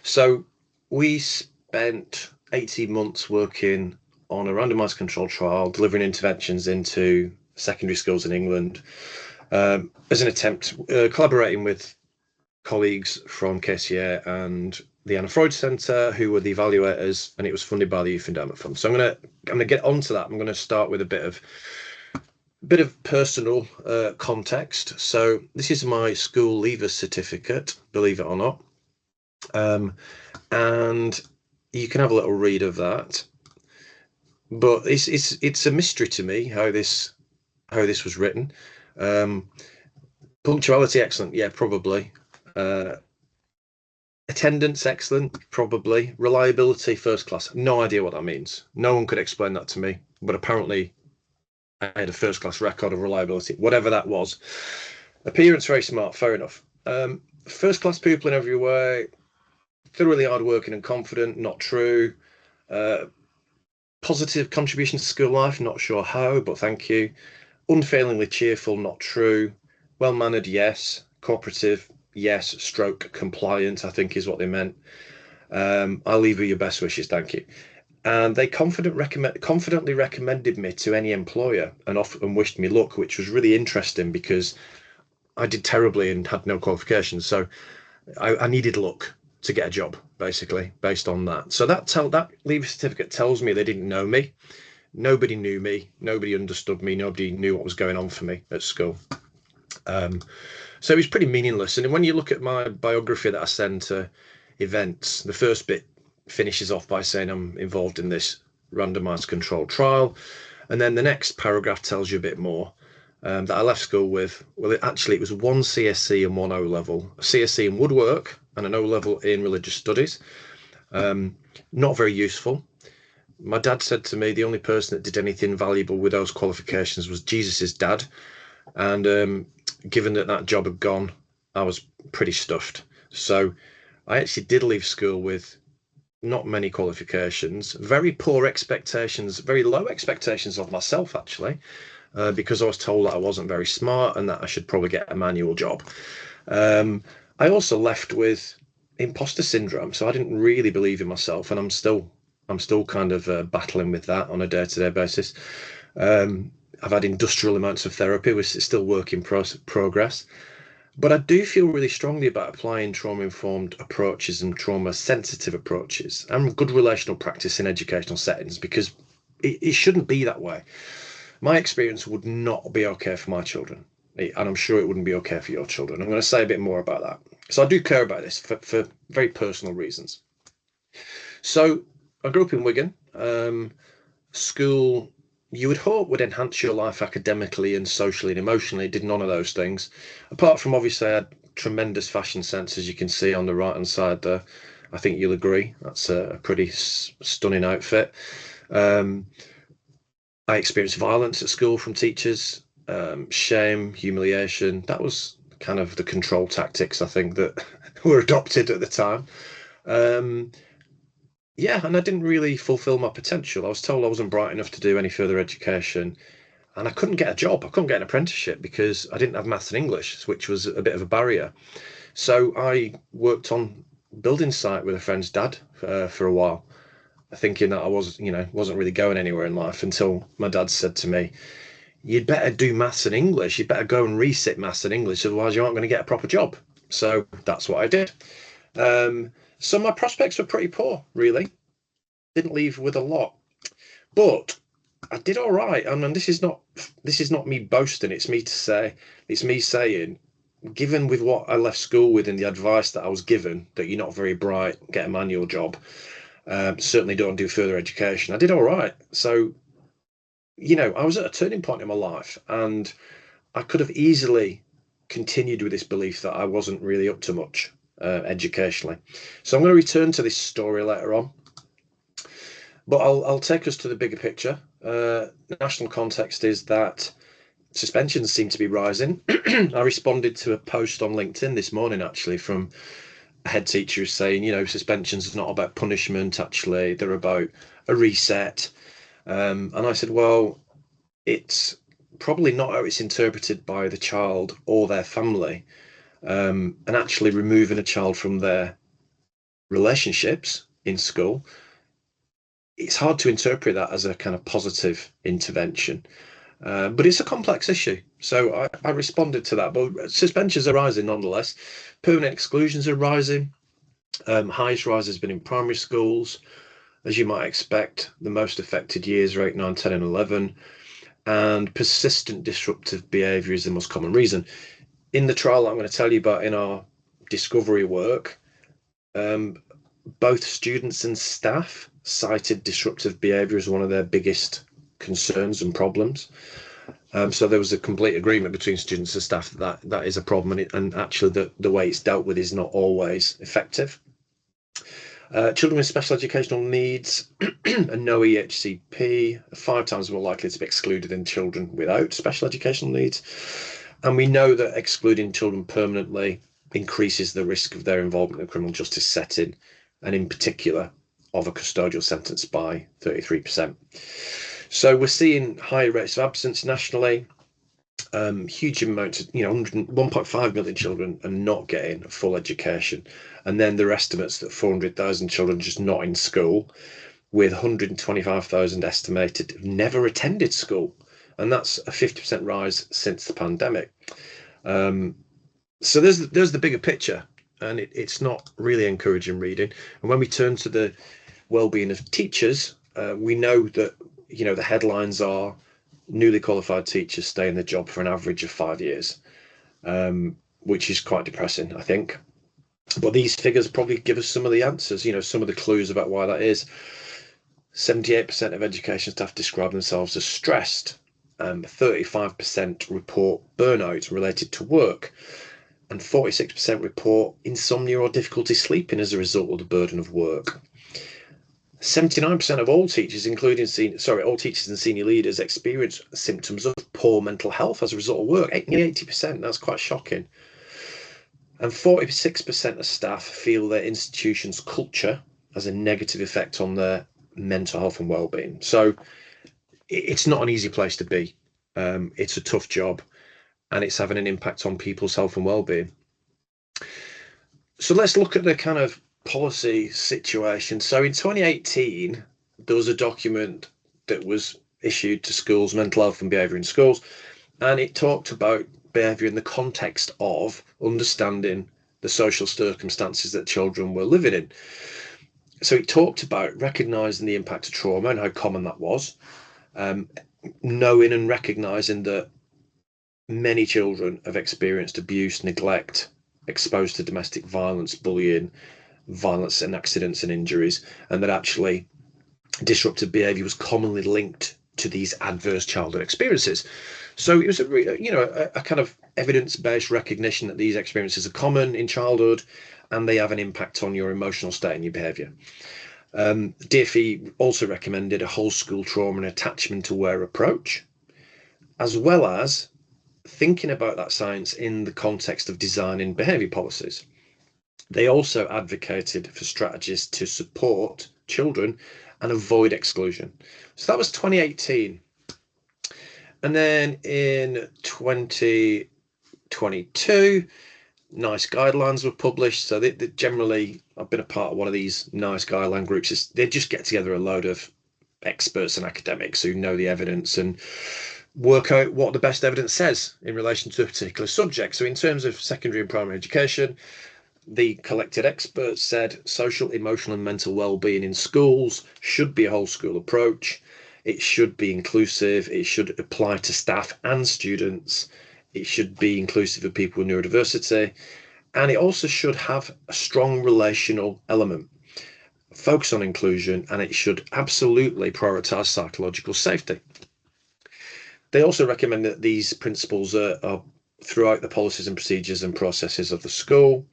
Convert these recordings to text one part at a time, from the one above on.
So we spent 18 months working on a randomised controlled trial, delivering interventions into secondary schools in England, as an attempt, collaborating with colleagues from KCA and the Anna Freud Centre, who were the evaluators, and it was funded by the Youth Endowment Fund. So I'm gonna get onto that. I'm going to start with a bit of personal context. So this is my school leaver certificate, believe it or not, and you can have a little read of that. But it's a mystery to me how this was written. Um, Punctuality excellent, yeah, probably. Uh, Attendance excellent, probably. Reliability first class. No idea what that means. No one could explain that to me. But apparently, I had a first class record of reliability, whatever that was. Appearance very smart, fair enough. First class pupil in every way. Thoroughly hardworking and confident, not true. Uh, Positive contribution to school life, not sure how, but thank you. Unfailingly cheerful, not true. Well mannered, yes. Cooperative, yes. Stroke compliant, I think is what they meant. I'll leave you your best wishes, thank you. And they confidently recommended me to any employer and wished me luck, which was really interesting because I did terribly and had no qualifications. So I needed luck to get a job, basically, based on that. So that leave certificate tells me they didn't know me. Nobody knew me. Nobody understood me. Nobody knew what was going on for me at school. Um, so it was pretty meaningless. And when you look at my biography that I send to events, the first bit finishes off by saying I'm involved in this randomized controlled trial. And then the next paragraph tells you a bit more. That I left school with, well, it was one CSC and one O level, a CSC in woodwork and an O level in religious studies. Um, Not very useful. My dad said to me the only person that did anything valuable with those qualifications was Jesus's dad. And given that job had gone, I was pretty stuffed. So I actually did leave school with not many qualifications, very poor expectations, very low expectations of myself, actually, because I was told that I wasn't very smart and that I should probably get a manual job. Um, I also left with imposter syndrome, so I didn't really believe in myself, and I'm still kind of battling with that on a day-to-day basis. Um, I've had industrial amounts of therapy, which is still work in progress. But I do feel really strongly about applying trauma informed approaches and trauma sensitive approaches and good relational practice in educational settings because it shouldn't be that way. My experience would not be okay for my children, and I'm sure it wouldn't be okay for your children. I'm going to say a bit more about that. So I do care about this for very personal reasons. So I grew up in Wigan. School, you would hope, would enhance your life academically and socially and emotionally. It did none of those things. Apart from obviously, I had tremendous fashion sense, as you can see on the right hand side there. I think you'll agree. That's a pretty stunning outfit. Um, I experienced violence at school from teachers, shame, humiliation. That was kind of the control tactics I think that were adopted at the time. Um, yeah, and I didn't really fulfill my potential. I was told I wasn't bright enough to do any further education, and I couldn't get a job. I couldn't get an apprenticeship because I didn't have maths and English, which was a bit of a barrier. So I worked on building site with a friend's dad for a while, thinking that I wasn't really going anywhere in life until my dad said to me, "You'd better do maths and English. You'd better go and resit maths and English, otherwise you aren't going to get a proper job." So that's what I did. So my prospects were pretty poor, really. Didn't leave with a lot, but I did all right. And this is not me boasting. It's me saying, given with what I left school with and the advice that I was given, that you're not very bright, get a manual job. Certainly don't do further education. I did all right. So I was at a turning point in my life, and I could have easily continued with this belief that I wasn't really up to much educationally. So I'm going to return to this story later on. But I'll take us to the bigger picture. National context is that suspensions seem to be rising. I responded to a post on LinkedIn this morning, actually, from a head teacher who's saying, suspensions are not about punishment, actually, they're about a reset. And I said, well, it's probably not how it's interpreted by the child or their family. And actually removing a child from their relationships in school, it's hard to interpret that as a kind of positive intervention. But it's a complex issue. So I responded to that. But suspensions are rising nonetheless. Permanent exclusions are rising. Highest rise has been in primary schools. As you might expect, the most affected years are 8, 9, 10, and 11. And persistent disruptive behaviour is the most common reason. In the trial I'm going to tell you about in our discovery work, both students and staff cited disruptive behaviour as one of their biggest concerns and problems. So there was a complete agreement between students and staff that is a problem, and actually the way it's dealt with is not always effective. Children with special educational needs and no EHCP are 5 times more likely to be excluded than children without special educational needs. And we know that excluding children permanently increases the risk of their involvement in the criminal justice setting, and in particular of a custodial sentence by 33%. So we're seeing higher rates of absence nationally. Huge amounts of, 1.5 million children are not getting a full education. And then there are estimates that 400,000 children are just not in school, with 125,000 estimated have never attended school. And that's a 50% rise since the pandemic. So there's the bigger picture, and it's not really encouraging reading. And when we turn to the well-being of teachers, we know that, the headlines are newly qualified teachers stay in the job for an average of 5 years, which is quite depressing, I think. But these figures probably give us some of the answers, some of the clues about why that is. 78% of education staff describe themselves as stressed. 35% report burnout related to work. And 46% report insomnia or difficulty sleeping as a result of the burden of work. 79% of all teachers, all teachers and senior leaders, experience symptoms of poor mental health as a result of work. 80%, that's quite shocking. And 46% of staff feel their institution's culture has a negative effect on their mental health and well-being. So it's not an easy place to be. It's a tough job, and it's having an impact on people's health and well-being. So let's look at the kind of policy situation. So in 2018, there was a document that was issued to schools, mental health and behaviour in schools, and it talked about behaviour in the context of understanding the social circumstances that children were living in. So it talked about recognising the impact of trauma and how common that was, knowing and recognising that many children have experienced abuse, neglect, exposed to domestic violence, bullying, violence and accidents and injuries, and that actually disruptive behaviour was commonly linked to these adverse childhood experiences. So it was a kind of evidence-based recognition that these experiences are common in childhood, and they have an impact on your emotional state and your behaviour. DfE also recommended a whole school trauma and attachment aware approach, as well as thinking about that science in the context of designing behaviour policies. They also advocated for strategies to support children and avoid exclusion. So that was 2018. And then in 2022, NICE guidelines were published. So they generally, I've been a part of one of these NICE guideline groups. They just get together a load of experts and academics who know the evidence and work out what the best evidence says in relation to a particular subject. So in terms of secondary and primary education, the collected experts said social, emotional and mental well-being in schools should be a whole school approach. It should be inclusive. It should apply to staff and students. It should be inclusive of people with neurodiversity. And it also should have a strong relational element, focus on inclusion, and it should absolutely prioritise psychological safety. They also recommend that these principles are throughout the policies and procedures and processes of the school.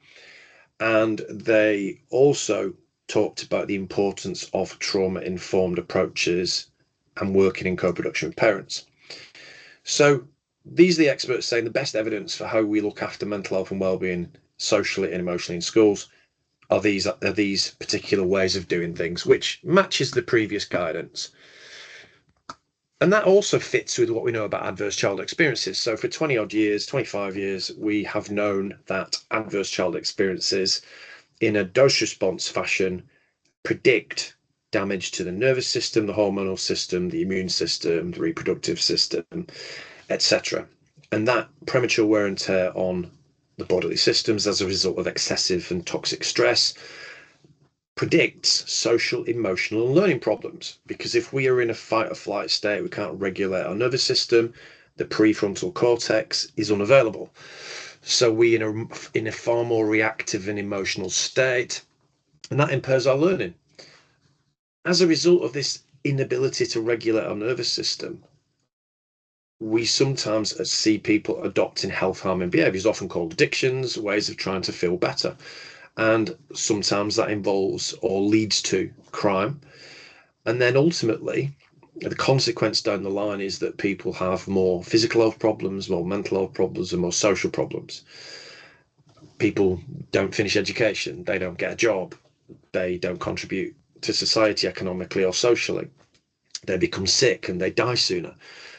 And they also talked about the importance of trauma-informed approaches and working in co-production with parents. So these are the experts saying the best evidence for how we look after mental health and well-being socially and emotionally in schools are these particular ways of doing things, which matches the previous guidance. And that also fits with what we know about adverse child experiences. So for 20 odd years, 25 years, we have known that adverse child experiences in a dose response fashion, predict damage to the nervous system, the hormonal system, the immune system, the reproductive system, etc. And that premature wear and tear on the bodily systems as a result of excessive and toxic stress predicts social, emotional, and learning problems. Because if we are in a fight or flight state, we can't regulate our nervous system, the prefrontal cortex is unavailable. So we in a far more reactive and emotional state, and that impairs our learning. As a result of this inability to regulate our nervous system, we sometimes see people adopting health harming behaviors, often called addictions, ways of trying to feel better. And sometimes that involves or leads to crime. And then ultimately, the consequence down the line is that people have more physical health problems, more mental health problems, and more social problems. People don't finish education, they don't get a job, they don't contribute to society economically or socially. They become sick and they die sooner.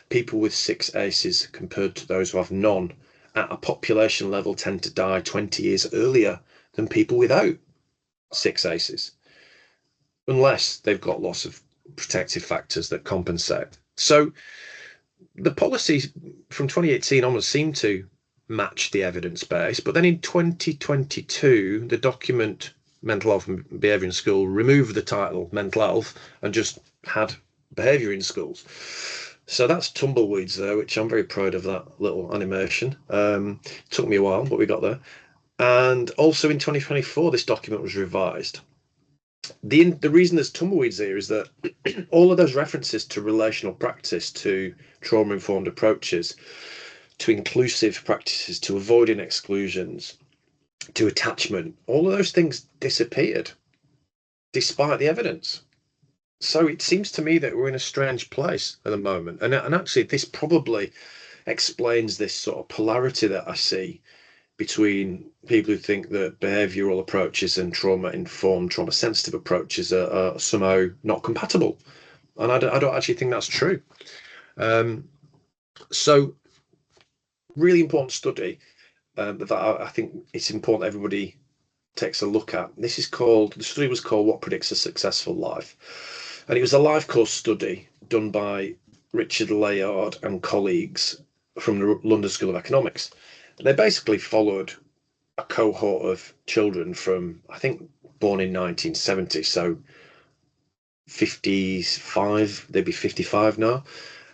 People with 6 ACEs compared to those who have none at a population level tend to die 20 years earlier than people without 6 ACEs, unless they've got lots of protective factors that compensate. So the policies from 2018 onwards seem to match the evidence base, but then in 2022, the document Mental Health and Behaviour in School removed the title mental health and just had behaviour in schools. So that's tumbleweeds there, which I'm very proud of that little animation. Took me a while, but we got there. And also in 2024, this document was revised. The reason there's tumbleweeds here is that all of those references to relational practice, to trauma-informed approaches, to inclusive practices, to avoiding exclusions, to attachment, all of those things disappeared despite the evidence. So it seems to me that we're in a strange place at the moment. And actually, this probably explains this sort of polarity that I see between people who think that behavioural approaches and trauma-informed, trauma-sensitive approaches are somehow not compatible. And I don't actually think that's true. So really important study that I think it's important everybody takes a look at. The study was called What Predicts a Successful Life? And it was a life course study done by Richard Layard and colleagues from the London School of Economics. They basically followed a cohort of children from, I think, born in 1970, so 55, they'd be 55 now.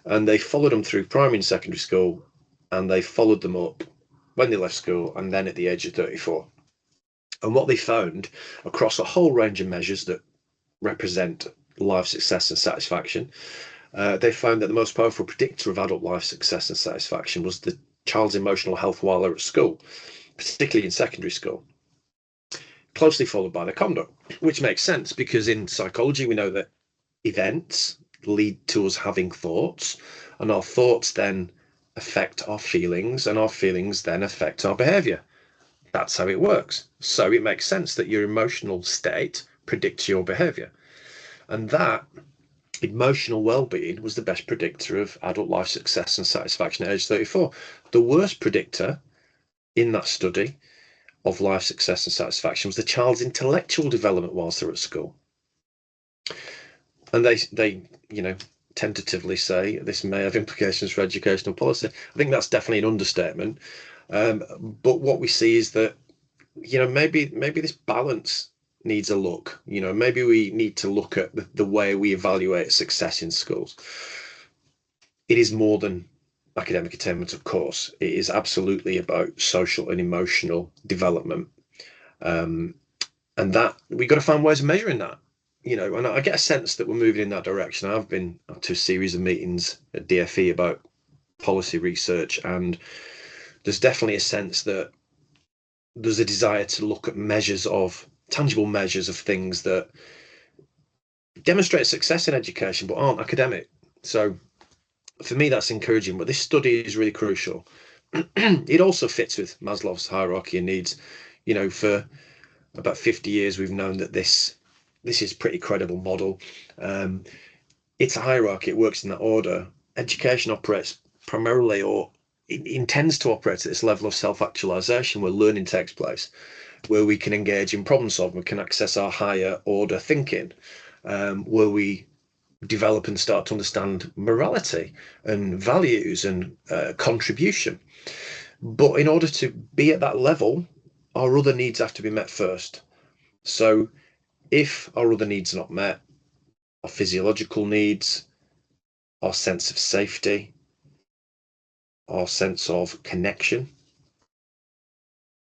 And they followed them through primary and secondary school, and they followed them up when they left school and then at the age of 34. And what they found across a whole range of measures that represent life success and satisfaction, they found that the most powerful predictor of adult life success and satisfaction was the child's emotional health while they're at school, particularly in secondary school, closely followed by their conduct, which makes sense because in psychology we know that events lead to us having thoughts, and our thoughts then affect our feelings, and our feelings then affect our behavior. That's how it works. So it makes sense that your emotional state predicts your behavior. And that emotional well-being was the best predictor of adult life success and satisfaction at age 34. The worst predictor in that study of life success and satisfaction was the child's intellectual development whilst they're at school. And they tentatively say this may have implications for educational policy. I think that's definitely an understatement. But what we see is that, maybe this balance needs a look. Maybe we need to look at the way we evaluate success in schools. It is more than academic attainment, of course. It is absolutely about social and emotional development. And that we've got to find ways of measuring that. And I get a sense that we're moving in that direction. I've been to a series of meetings at DFE about policy research, and there's definitely a sense that there's a desire to look at tangible measures of things that demonstrate success in education but aren't academic. So for me, that's encouraging, but this study is really crucial. It also fits with Maslow's hierarchy of needs. For about 50 years, we've known that this is a pretty credible model. It's a hierarchy, it works in that order. Education operates primarily, or it intends to operate at this level of self-actualization where learning takes place. where we can engage in problem solving, we can access our higher order thinking, where we develop and start to understand morality and values and contribution. But in order to be at that level, our other needs have to be met first. So if our other needs are not met, our physiological needs, our sense of safety, our sense of connection,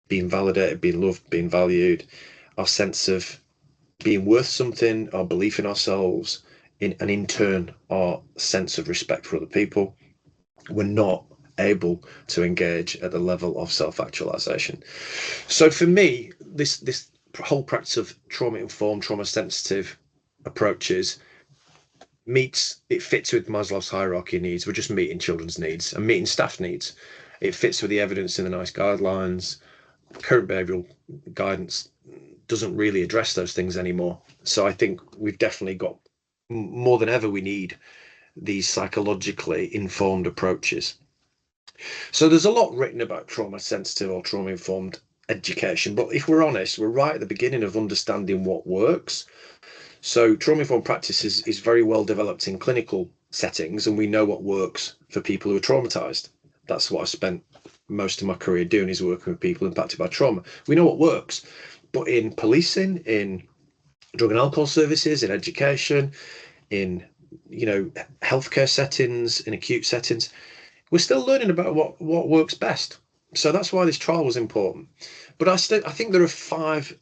being validated, being loved, being valued, our sense of being worth something, our belief in ourselves, and in turn, our sense of respect for other people, we're not able to engage at the level of self-actualization. So for me, this whole practice of trauma-informed, trauma-sensitive approaches it fits with Maslow's hierarchy of needs. We're just meeting children's needs and meeting staff needs. It fits with the evidence in the NICE guidelines. Current behavioural guidance doesn't really address those things anymore. So I think we've definitely got, more than ever, we need these psychologically informed approaches. So there's a lot written about trauma sensitive or trauma informed education, but if we're honest, we're right at the beginning of understanding what works. So trauma informed practice is very well developed in clinical settings, and we know what works for people who are traumatized. That's what I spent most of my career doing, is working with people impacted by trauma. We know what works, but in policing, in drug and alcohol services, in education, in healthcare settings, in acute settings, we're still learning about what works best. So that's why this trial was important. But I think there are 5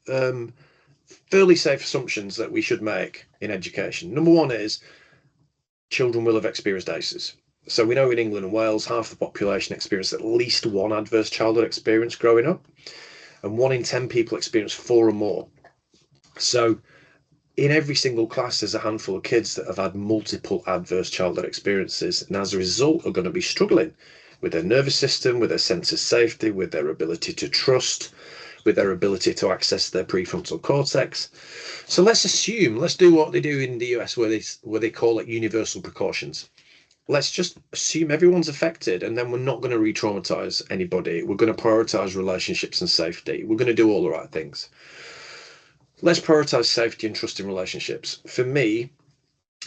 fairly safe assumptions that we should make in education. Number 1 is children will have experienced ACEs. So we know in England and Wales, half the population experienced at least one adverse childhood experience growing up, and 1 in 10 people experience 4 or more. So in every single class, there's a handful of kids that have had multiple adverse childhood experiences, and as a result are going to be struggling with their nervous system, with their sense of safety, with their ability to trust, with their ability to access their prefrontal cortex. So let's do what they do in the US, where they call it universal precautions. Let's just assume everyone's affected, and then we're not going to re-traumatize anybody. We're going to prioritize relationships and safety. We're going to do all the right things. Let's prioritize safety and trust in relationships. For me,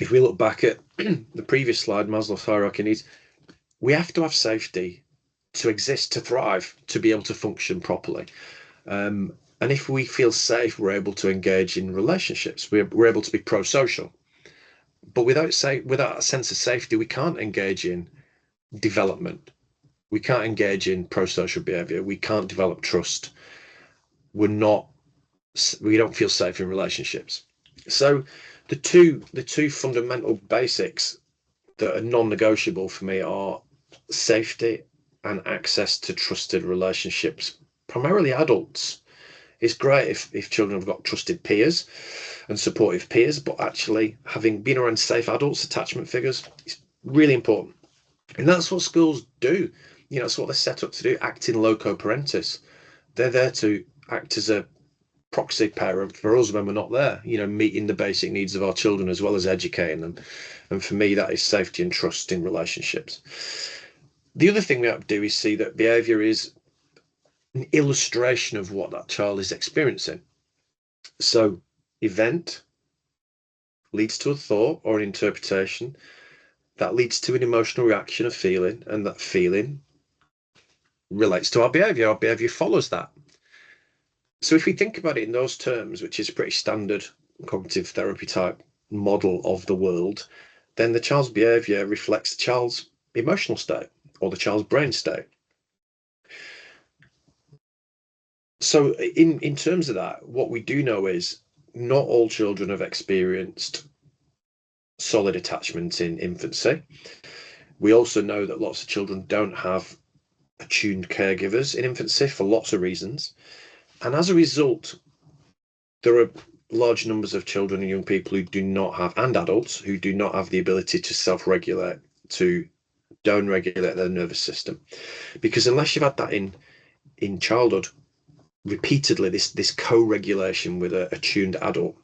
if we look back at the previous slide, Maslow's hierarchy needs, we have to have safety to exist, to thrive, to be able to function properly. And if we feel safe, we're able to engage in relationships. We're able to be pro-social. But without a sense of safety, we can't engage in development. We can't engage in pro-social behavior. We can't develop trust. We don't feel safe in relationships. So the two fundamental basics that are non-negotiable for me are safety and access to trusted relationships, primarily adults. It's great if children have got trusted peers and supportive peers, but actually having been around safe adults, attachment figures, is really important. And that's what schools do. That's what they're set up to do, act in loco parentis. They're there to act as a proxy parent for us when we're not there, meeting the basic needs of our children as well as educating them. And for me, that is safety and trust in relationships. The other thing we have to do is see that behavior is an illustration of what that child is experiencing. So event leads to a thought or an interpretation that leads to an emotional reaction, of feeling, and that feeling relates to our behavior. Our behavior follows that. So if we think about it in those terms, which is a pretty standard cognitive therapy type model of the world, then the child's behavior reflects the child's emotional state or the child's brain state. So in terms of that, what we do know is not all children have experienced solid attachment in infancy. We also know that lots of children don't have attuned caregivers in infancy for lots of reasons. And as a result, there are large numbers of children and young people who do not have, and adults who do not have the ability to self-regulate, to down-regulate their nervous system. Because unless you've had that in childhood, repeatedly, this co-regulation with a attuned adult,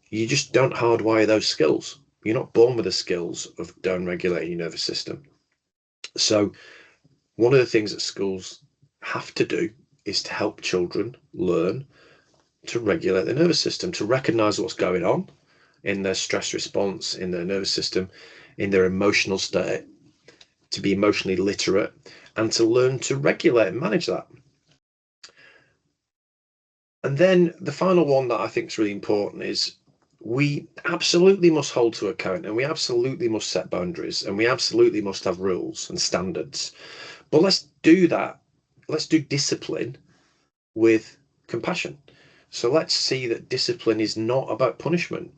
you just don't hardwire those skills. You're not born with the skills of down-regulating your nervous system. So one of the things that schools have to do is to help children learn to regulate their nervous system, to recognize what's going on in their stress response, in their nervous system, in their emotional state, to be emotionally literate, and to learn to regulate and manage that. And then the final one that I think is really important is we absolutely must hold to account, and we absolutely must set boundaries, and we absolutely must have rules and standards. But let's do that. Let's do discipline with compassion. So let's see that discipline is not about punishment.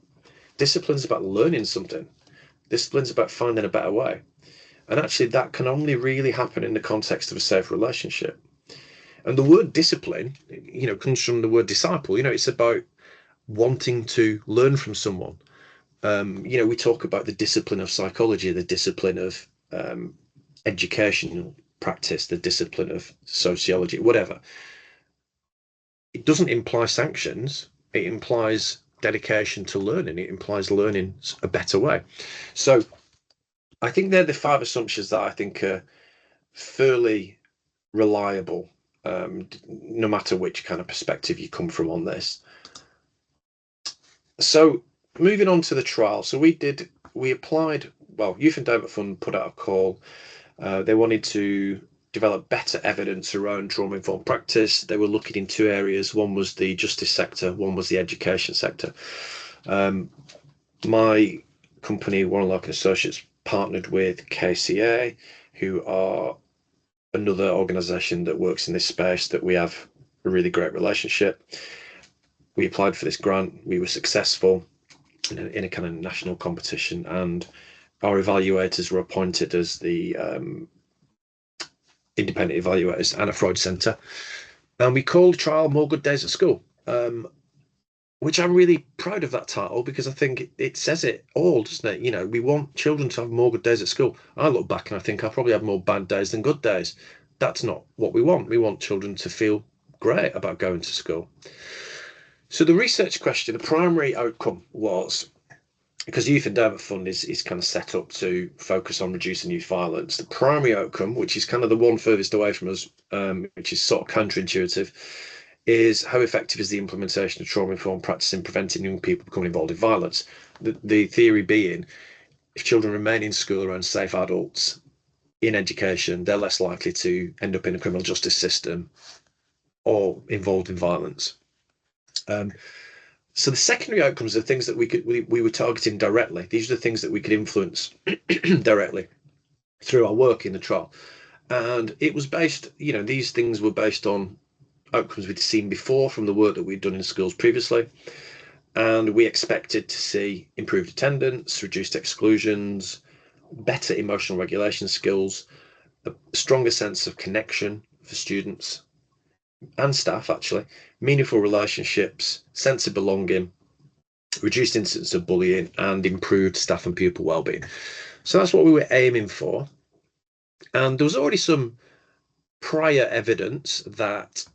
Discipline is about learning something. Discipline is about finding a better way. And actually, that can only really happen in the context of a safe relationship. And the word discipline, comes from the word disciple. It's about wanting to learn from someone. We talk about the discipline of psychology, the discipline of educational practice, the discipline of sociology, whatever. It doesn't imply sanctions. It implies dedication to learning. It implies learning a better way. So I think they're the 5 assumptions that I think are fairly reliable, no matter which kind of perspective you come from on this. So moving on to the trial. So we applied, Youth Endowment Fund put out a call. They wanted to develop better evidence around trauma-informed practice. They were looking in 2 areas. One was the justice sector, one was the education sector. My company, Warren Larkin Associates, partnered with KCA, who are another organisation that works in this space that we have a really great relationship. We applied for this grant. We were successful in a kind of national competition, and our evaluators were appointed as the independent evaluators and a Freud Centre. And we called the trial More Good Days at School, which I'm really proud of that title, because I think it says it all, doesn't it? We want children to have more good days at school. I look back and I think I probably have more bad days than good days. That's not what we want. We want children to feel great about going to school. So the research question, the primary outcome was, because Youth Endowment Fund is kind of set up to focus on reducing youth violence, the primary outcome, which is kind of the one furthest away from us, which is sort of counterintuitive, is how effective is the implementation of trauma-informed practice in preventing young people becoming involved in violence. The theory being, if children remain in school around safe adults in education, they're less likely to end up in a criminal justice system or involved in violence. So the secondary outcomes are things that we were targeting directly. These are the things that we could influence directly through our work in the trial. And it was based, these things were based on outcomes we'd seen before from the work that we'd done in schools previously. And we expected to see improved attendance, reduced exclusions, better emotional regulation skills, a stronger sense of connection for students and staff, actually, meaningful relationships, sense of belonging, reduced incidence of bullying, and improved staff and pupil wellbeing. So that's what we were aiming for. And there was already some prior evidence that,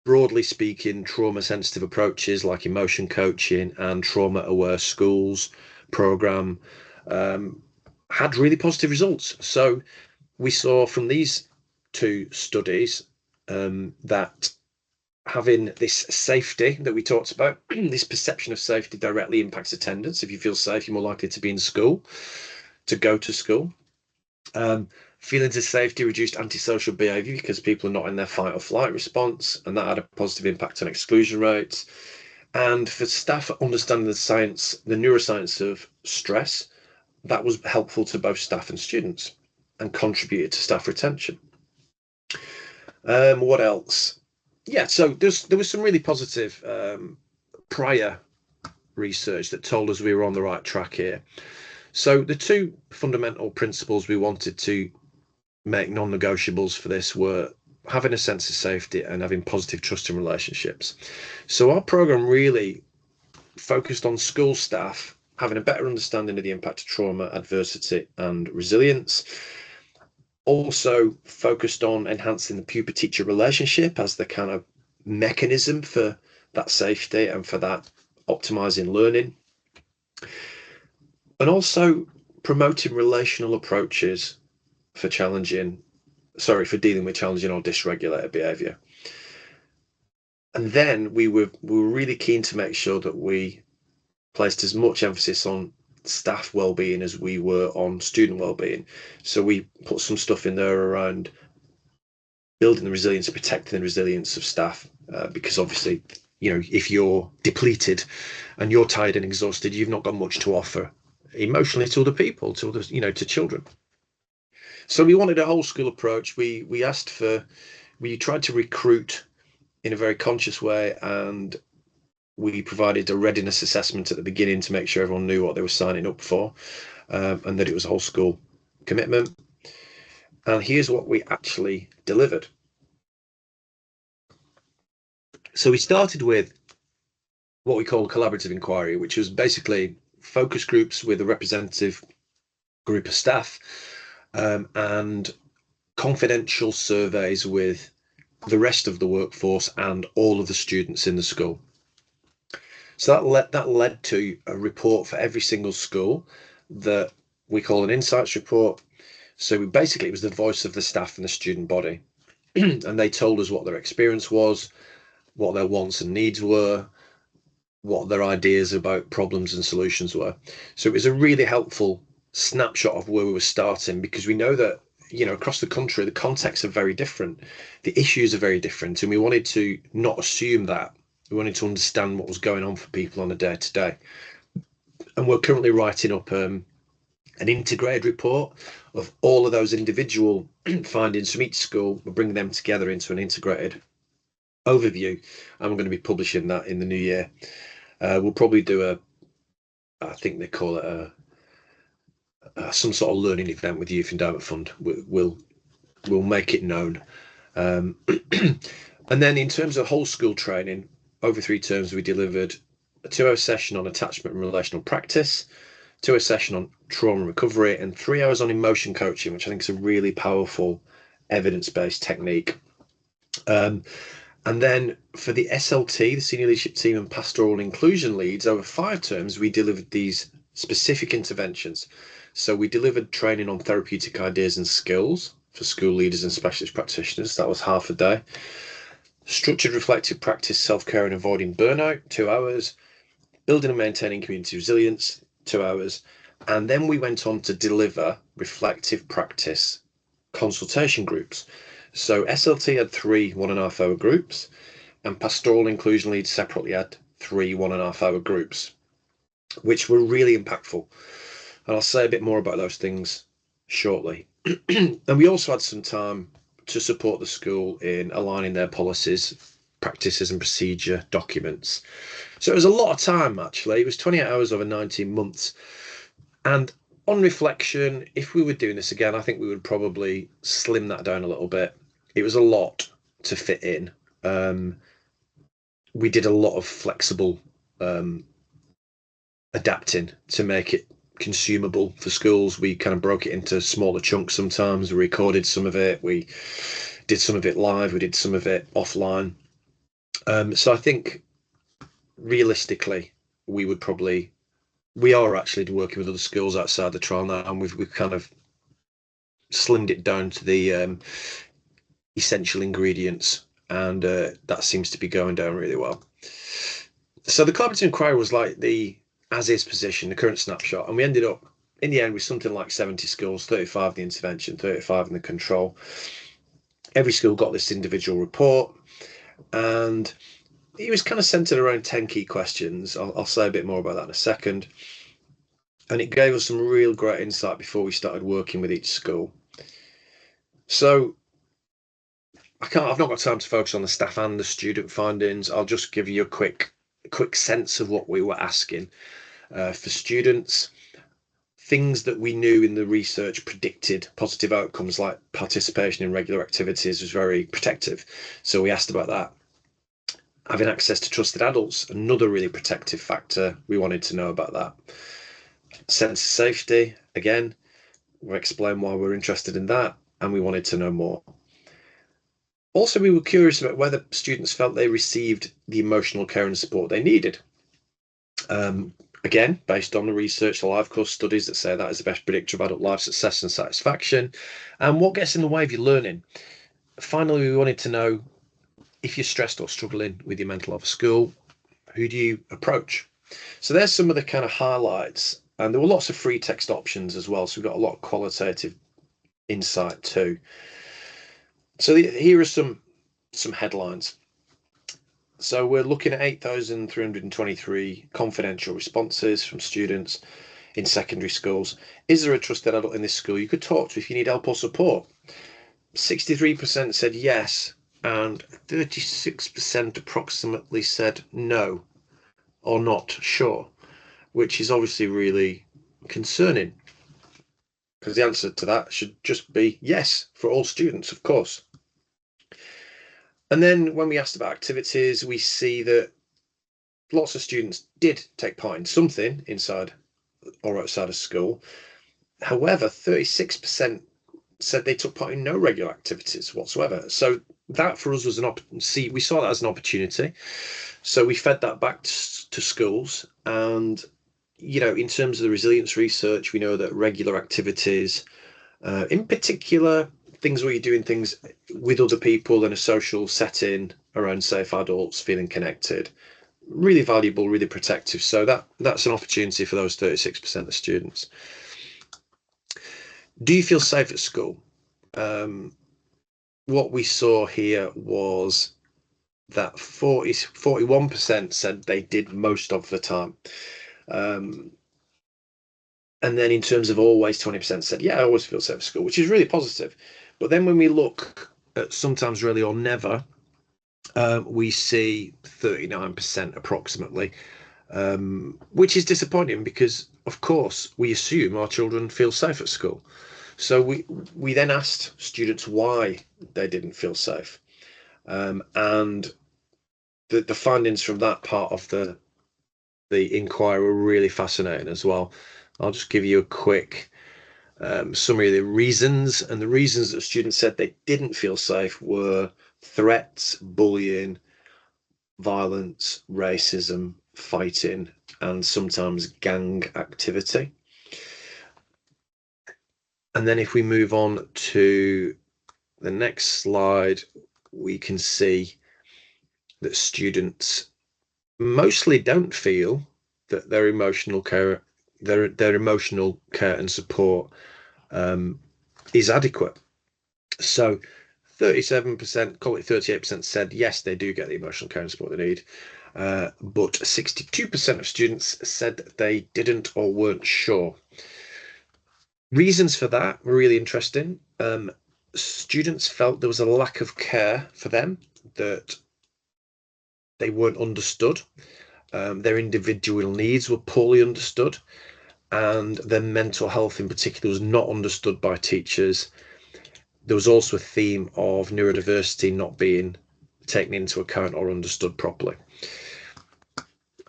broadly speaking, trauma-sensitive approaches like emotion coaching and trauma-aware schools program had really positive results. So we saw from these 2 studies that having this safety that we talked about, this perception of safety directly impacts attendance. If you feel safe, you're more likely to be in school, to go to school. Feelings of safety reduced antisocial behaviour because people are not in their fight or flight response, and that had a positive impact on exclusion rates. And for staff understanding the neuroscience of stress, that was helpful to both staff and students and contributed to staff retention. What else? Yeah, so there was some really positive prior research that told us we were on the right track here. So the 2 fundamental principles we wanted to make non-negotiables for this were having a sense of safety and having positive trusting relationships. So our program really focused on school staff having a better understanding of the impact of trauma, adversity, and resilience. Also focused on enhancing the pupil-teacher relationship as the kind of mechanism for that safety and for that optimizing learning. And also promoting relational approaches for dealing with challenging or dysregulated behaviour. And then we were really keen to make sure that we placed as much emphasis on staff well-being as we were on student well-being. So we put some stuff in there around building the resilience, protecting the resilience of staff, because obviously, if you're depleted and you're tired and exhausted, you've not got much to offer emotionally to other people, to others, to children. So we wanted a whole school approach. We tried to recruit in a very conscious way, and we provided a readiness assessment at the beginning to make sure everyone knew what they were signing up for, and that it was a whole school commitment. And here's what we actually delivered. So we started with what we call collaborative inquiry, which was basically focus groups with a representative group of staff, and confidential surveys with the rest of the workforce and all of the students in the school. So that led to a report for every single school that we call an insights report. So basically, it was the voice of the staff and the student body, and they told us what their experience was, what their wants and needs were, what their ideas about problems and solutions were. So it was a really helpful snapshot of where we were starting, because we know that across the country the contexts are very different, the issues are very different, and we wanted to not assume that. We wanted to understand what was going on for people on a day-to-day. And we're currently writing up an integrated report of all of those individual findings from each school. We're bringing them together into an integrated overview, and we're going to be publishing that in the new year. We'll probably do I think they call it some sort of learning event with Youth Endowment Fund. We'll make it known. And then in terms of whole school training, over 3 terms, we delivered a 2-hour session on attachment and relational practice, 2-hour session on trauma recovery, and 3 hours on emotion coaching, which I think is a really powerful evidence-based technique. And then for the SLT, the senior leadership team and pastoral inclusion leads, over 5 terms, we delivered these specific interventions. So we delivered training on therapeutic ideas and skills for school leaders and specialist practitioners. That was half a day. Structured reflective practice, self-care and avoiding burnout, 2 hours. Building and maintaining community resilience, 2 hours. And then we went on to deliver reflective practice consultation groups. So SLT had 3 1.5-hour groups, and pastoral inclusion leads separately had 3 1.5-hour groups, which were really impactful. And I'll say a bit more about those things shortly. And we also had some time to support the school in aligning their policies, practices and procedure documents. So it was a lot of time, actually. It was 28 hours over 19 months. And on reflection, if we were doing this again, I think we would probably slim that down a little bit. It was a lot to fit in. We did a lot of flexible adapting to make it consumable for schools. We kind of broke it into smaller chunks sometimes. We recorded some of it. We did some of it live. We did some of it offline. So I think realistically, we are actually working with other schools outside the trial now, and we've kind of slimmed it down to the essential ingredients, and that seems to be going down really well. So the collaborative inquiry was like the as-is position, the current snapshot, and we ended up in the end with something like 70 schools, 35 in the intervention, 35 in the control. Every school got this individual report, and it was kind of centered around 10 key questions. I'll say a bit more about that in a second. And it gave us some real great insight before we started working with each school. So I've not got time to focus on the staff and the student findings. I'll just give you a quick sense of what we were asking. For students, things that we knew in the research predicted positive outcomes, like participation in regular activities, was very protective. So we asked about that. Having access to trusted adults, another really protective factor. We wanted to know about that. Sense of safety, again, we'll explain why we're interested in that, and we wanted to know more. Also, we were curious about whether students felt they received the emotional care and support they needed. Again, based on the research, the life course studies that say that is the best predictor of adult life success and satisfaction, and what gets in the way of your learning. Finally, we wanted to know if you're stressed or struggling with your mental health at school, who do you approach? So there's some of the kind of highlights, and there were lots of free text options as well. So we've got a lot of qualitative insight too. So here are some headlines. So we're looking at 8,323 confidential responses from students in secondary schools. Is there a trusted adult in this school you could talk to if you need help or support? 63% said yes, and 36% approximately said no or not sure, which is obviously really concerning, because the answer to that should just be yes for all students, of course. And then when we asked about activities, we see that lots of students did take part in something inside or outside of school. However, 36% said they took part in no regular activities whatsoever. So that for us was we saw that as an opportunity. So we fed that back to schools. And, in terms of the resilience research, we know that regular activities, in particular, things where you're doing things with other people in a social setting around safe adults, feeling connected, really valuable, really protective. So that's an opportunity for those 36% of students. Do you feel safe at school? What we saw here was that 41% said they did most of the time. And then in terms of always, 20% said, yeah, I always feel safe at school, which is really positive. But then when we look at sometimes really or never, we see 39% approximately, which is disappointing because, of course, we assume our children feel safe at school. So we then asked students why they didn't feel safe. And the findings from that part of the inquiry were really fascinating as well. I'll just give you a quick summary of the reasons. And the reasons that students said they didn't feel safe were threats, bullying, violence, racism, fighting, and sometimes gang activity. And then if we move on to the next slide, we can see that students mostly don't feel that their emotional care and support is adequate. So 37%, call it 38%, said yes, they do get the emotional care and support they need. But 62% of students said they didn't or weren't sure. Reasons for that were really interesting. Students felt there was a lack of care for them, that they weren't understood. Their individual needs were poorly understood, and their mental health in particular was not understood by teachers. There was also a theme of neurodiversity not being taken into account or understood properly.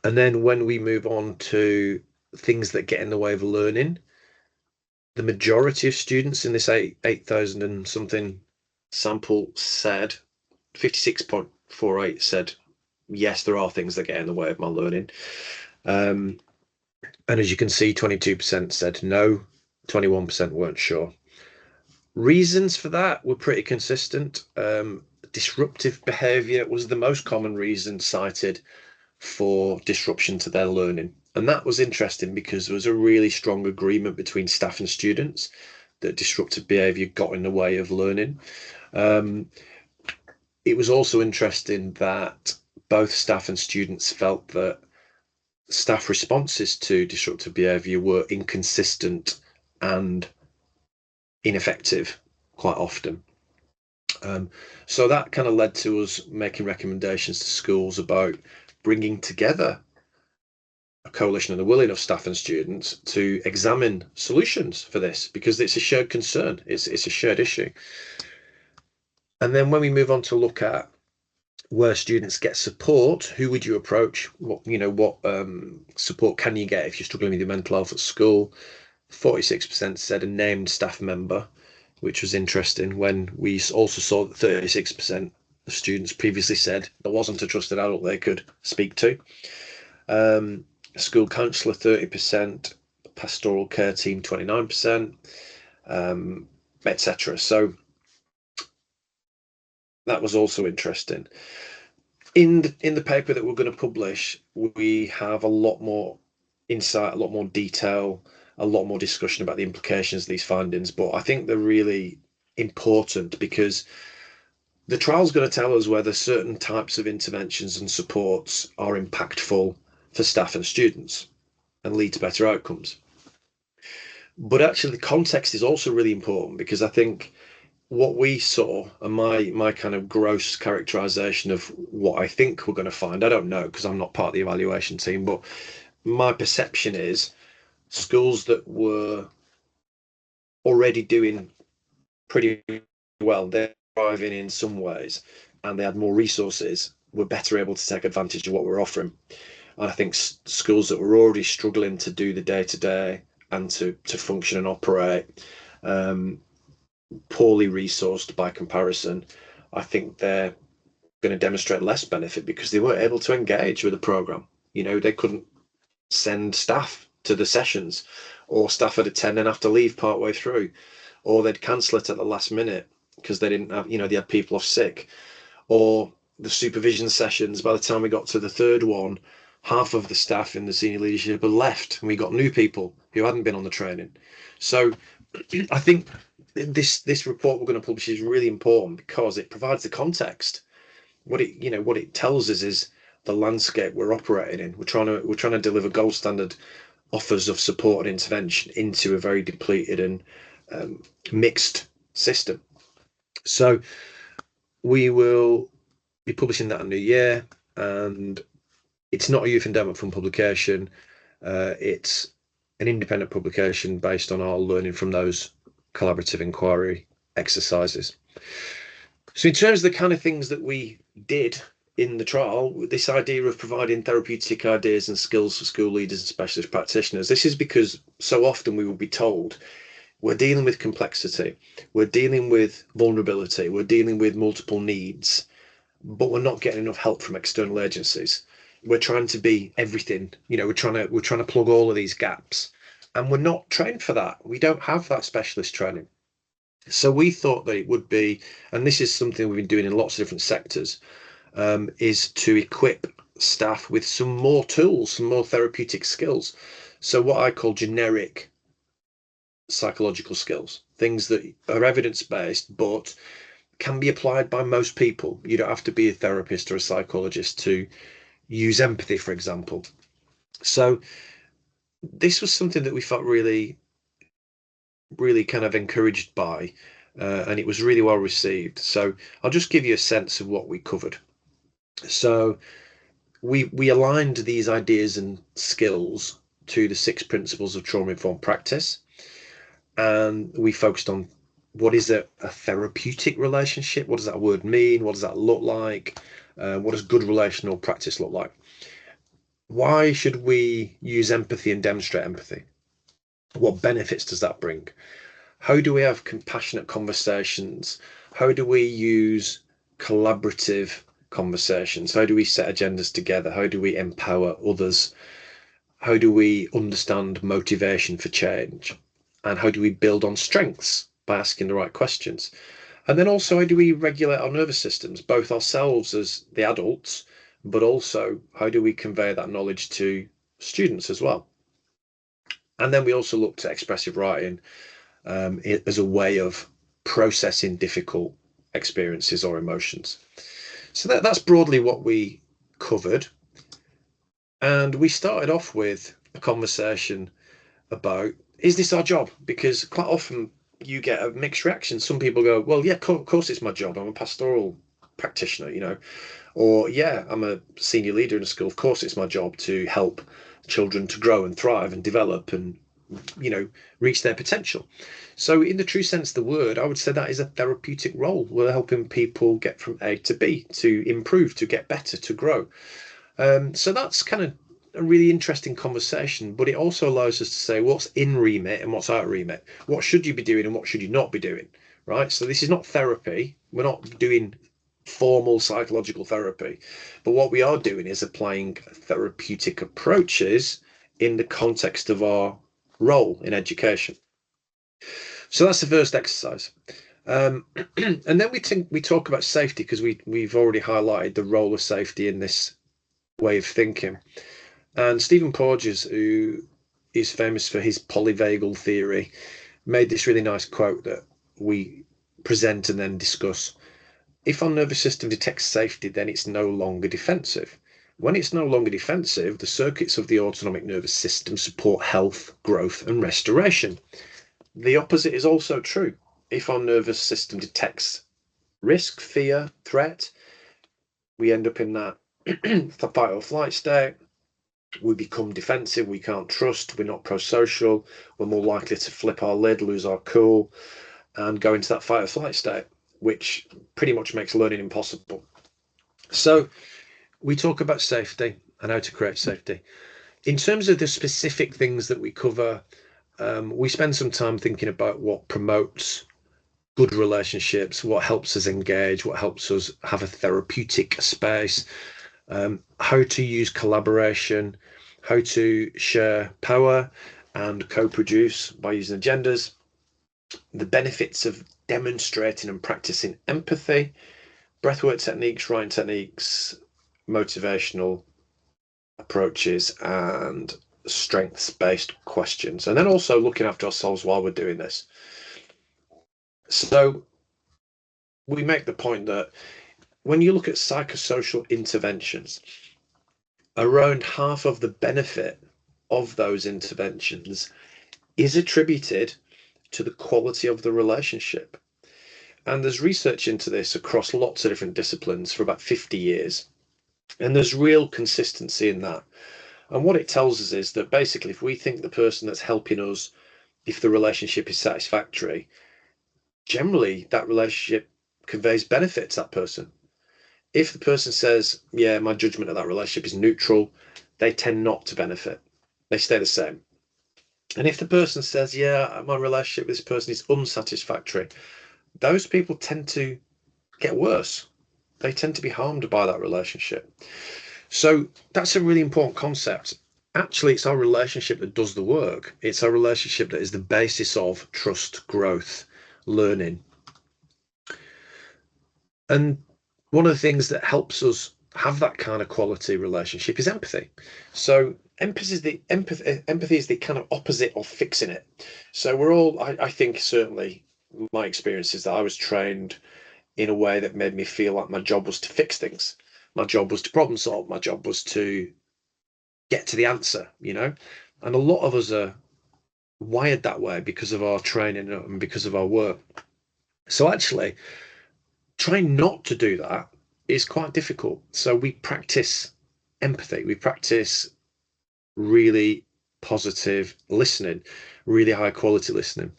And then when we move on to things that get in the way of learning, the majority of students in this 8,000 and something sample said, 56.48 said, yes, there are things that get in the way of my learning. And as you can see, 22% said no, 21% weren't sure. Reasons for that were pretty consistent. Disruptive behavior was the most common reason cited for disruption to their learning. And that was interesting because there was a really strong agreement between staff and students that disruptive behavior got in the way of learning. It was also interesting that both staff and students felt that staff responses to disruptive behavior were inconsistent and ineffective quite often. So that kind of led to us making recommendations to schools about bringing together a coalition of the willing of staff and students to examine solutions for this, because it's a shared concern. It's a shared issue. And then when we move on to look at where students get support, who would you approach? What support can you get if you're struggling with your mental health at school? 46% said a named staff member, which was interesting when we also saw that 36% of students previously said there wasn't a trusted adult they could speak to. School counsellor 30%, pastoral care team 29%, etc. So that was also interesting. In the paper that we're going to publish, we have a lot more insight, a lot more detail, a lot more discussion about the implications of these findings. But I think they're really important because the trial's going to tell us whether certain types of interventions and supports are impactful for staff and students and lead to better outcomes. But actually, the context is also really important because I think what we saw, and my kind of gross characterization of what I think we're going to find, I don't know because I'm not part of the evaluation team, but my perception is schools that were already doing pretty well, they're thriving in some ways, and they had more resources, were better able to take advantage of what we're offering. And I think schools that were already struggling to do the day to day and to function and operate, poorly resourced by comparison, I think they're going to demonstrate less benefit because they weren't able to engage with the program. They couldn't send staff to the sessions, or staff had attend and have to leave partway through, or they'd cancel it at the last minute because they didn't have, they had people off sick, or the supervision sessions. By the time we got to the third one, half of the staff in the senior leadership had left, and we got new people who hadn't been on the training. So I think this report we're going to publish is really important because it provides the context. What it tells us is the landscape we're operating in. We're trying to deliver gold standard offers of support and intervention into a very depleted and mixed system. So we will be publishing that in the new year, and it's not a Youth Endowment Fund publication. It's an independent publication based on our learning from those collaborative inquiry exercises. So in terms of the kind of things that we did in the trial, this idea of providing therapeutic ideas and skills for school leaders and specialist practitioners, this is because so often we will be told we're dealing with complexity, we're dealing with vulnerability, we're dealing with multiple needs, but we're not getting enough help from external agencies. We're trying to be everything, we're trying to plug all of these gaps, and we're not trained for that. We don't have that specialist training. So we thought that it would be, and this is something we've been doing in lots of different sectors, is to equip staff with some more tools, some more therapeutic skills. So what I call generic psychological skills, things that are evidence-based, but can be applied by most people. You don't have to be a therapist or a psychologist to use empathy, for example. So this was something that we felt really, really kind of encouraged by, and it was really well received. So I'll just give you a sense of what we covered. So we aligned these ideas and skills to the 6 principles of trauma-informed practice, and we focused on what is a therapeutic relationship? What does that word mean? What does that look like? What does good relational practice look like? Why should we use empathy and demonstrate empathy? What benefits does that bring? How do we have compassionate conversations? How do we use collaborative conversations? How do we set agendas together? How do we empower others? How do we understand motivation for change? And how do we build on strengths by asking the right questions? And then also, how do we regulate our nervous systems, both ourselves as the adults, but also how do we convey that knowledge to students as well? And then we also looked at expressive writing as a way of processing difficult experiences or emotions. So that's broadly what we covered. And we started off with a conversation about, is this our job? Because quite often you get a mixed reaction. Some people go, well, yeah, of course it's my job. I'm a pastoral practitioner, or yeah, I'm a senior leader in a school. Of course it's my job to help children to grow and thrive and develop and, reach their potential. So in the true sense of the word, I would say that is a therapeutic role. We're helping people get from A to B, to improve, to get better, to grow. So that's kind of a really interesting conversation, but it also allows us to say what's in remit and what's out of remit. What should you be doing and what should you not be doing, right? So this is not therapy. We're not doing formal psychological therapy, but what we are doing is applying therapeutic approaches in the context of our role in education. So that's the first exercise. Um, and then we talk about safety because we've already highlighted the role of safety in this way of thinking. And Stephen Porges, who is famous for his polyvagal theory, made this really nice quote that we present and then discuss. If our nervous system detects safety, then it's no longer defensive. When it's no longer defensive, the circuits of the autonomic nervous system support health, growth, and restoration. The opposite is also true. If our nervous system detects risk, fear, threat, we end up in that fight or flight state. We become defensive, we can't trust, we're not pro-social, we're more likely to flip our lid, lose our cool, and go into that fight or flight state, which pretty much makes learning impossible. So we talk about safety and how to create safety. In terms of the specific things that we cover, we spend some time thinking about what promotes good relationships, what helps us engage, what helps us have a therapeutic space, how to use collaboration, how to share power and co-produce by using agendas, the benefits of demonstrating and practicing empathy, breathwork techniques, writing techniques, motivational approaches, and strengths-based questions. And then also looking after ourselves while we're doing this. So we make the point that when you look at psychosocial interventions, around half of the benefit of those interventions is attributed to the quality of the relationship. And there's research into this across lots of different disciplines for about 50 years. And there's real consistency in that. And what it tells us is that basically, if we think the person that's helping us, if the relationship is satisfactory, generally that relationship conveys benefit to that person. If the person says, yeah, my judgment of that relationship is neutral, they tend not to benefit. They stay the same. And if the person says, yeah, my relationship with this person is unsatisfactory, those people tend to get worse. They tend to be harmed by that relationship. So that's a really important concept. Actually, it's our relationship that does the work. It's our relationship that is the basis of trust, growth, learning. And one of the things that helps us have that kind of quality relationship is empathy. So empathy is the kind of opposite of fixing it. So we're all, I think certainly my experience is that I was trained in a way that made me feel like my job was to fix things. My job was to problem solve. My job was to get to the answer. And a lot of us are wired that way because of our training and because of our work. So actually, trying not to do that is quite difficult. So we practice empathy. We practice really positive listening, really high quality listening.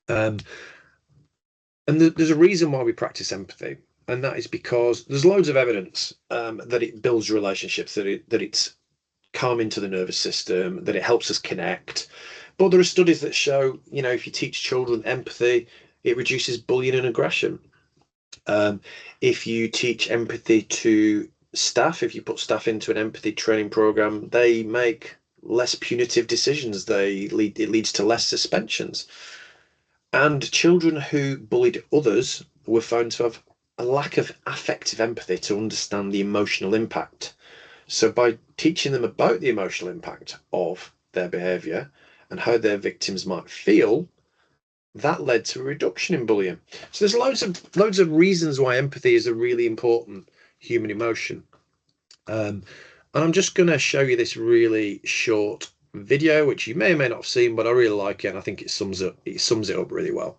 Um, and there's a reason why we practice empathy, and that is because there's loads of evidence that it builds relationships, that it's calming to the nervous system, that it helps us connect. But there are studies that show, if you teach children empathy, it reduces bullying and aggression. If you teach empathy to staff, if you put staff into an empathy training program, they make less punitive decisions. It leads to less suspensions. And children who bullied others were found to have a lack of affective empathy to understand the emotional impact. So by teaching them about the emotional impact of their behaviour and how their victims might feel, that led to a reduction in bullying. So there's loads of reasons why empathy is a really important human emotion. And I'm just going to show you this really short video, which you may or may not have seen, but I really like it, and I think it sums it up really well.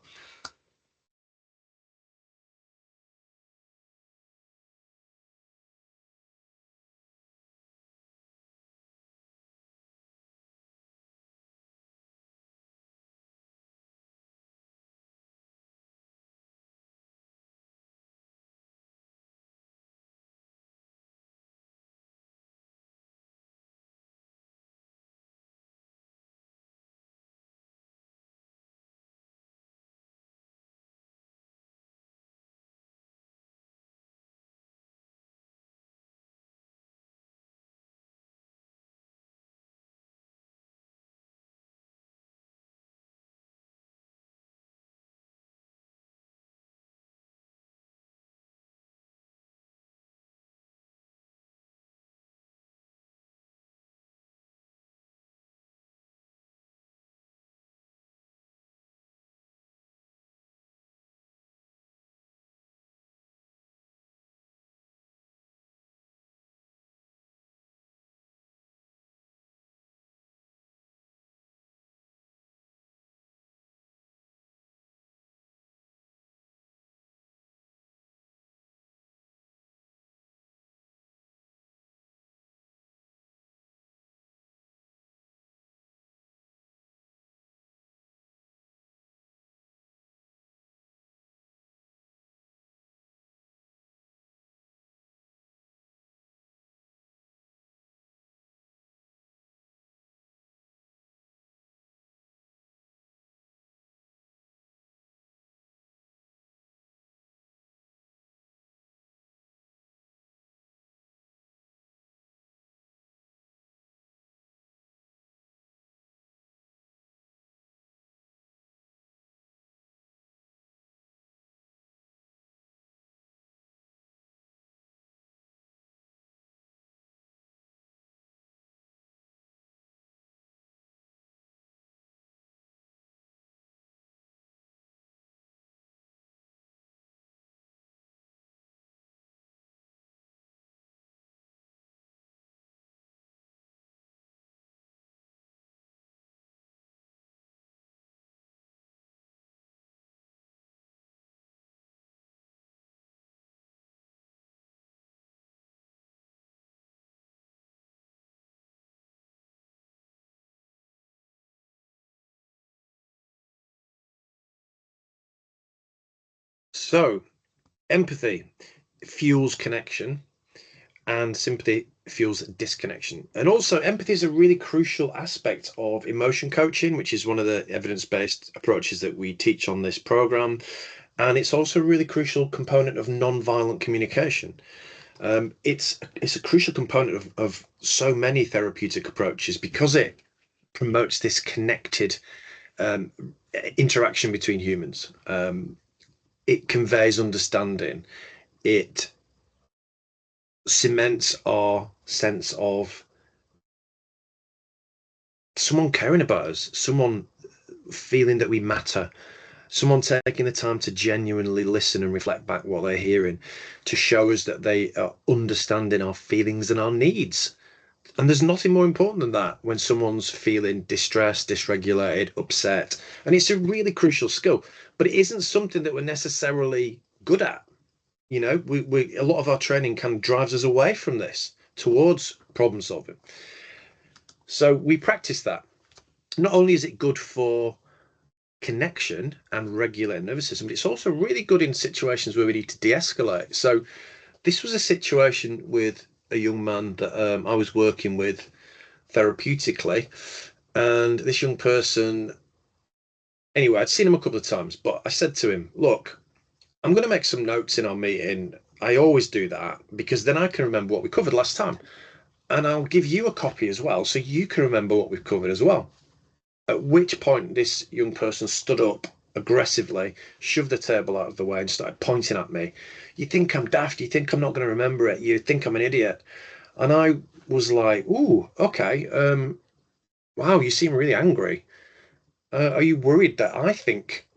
So empathy fuels connection and sympathy fuels disconnection. And also empathy is a really crucial aspect of emotion coaching, which is one of the evidence-based approaches that we teach on this program. And it's also a really crucial component of non-violent communication. It's a crucial component of so many therapeutic approaches because it promotes this connected um, interaction between humans. It conveys understanding. It cements our sense of someone caring about us, someone feeling that we matter, someone taking the time to genuinely listen and reflect back what they're hearing to show us that they are understanding our feelings and our needs. And there's nothing more important than that when someone's feeling distressed, dysregulated, upset. And it's a really crucial skill, but it isn't something that we're necessarily good at. You know, we a lot of our training kind of drives us away from this towards problem solving. So we practice that. Not only is it good for connection and regulating nervous system, but it's also really good in situations where we need to de-escalate. So this was a situation with a young man that I was working with therapeutically, and this young person, anyway, I'd seen him a couple of times, but I said to him, look, I'm going to make some notes in our meeting. I always do that because then I can remember what we covered last time, and I'll give you a copy as well so you can remember what we've covered as well. At which point this young person stood up aggressively, shoved the table out of the way and started pointing at me. You think I'm daft? You think I'm not going to remember it? You think I'm an idiot? And I was like, ooh, okay. Wow, you seem really angry. Are you worried that I think,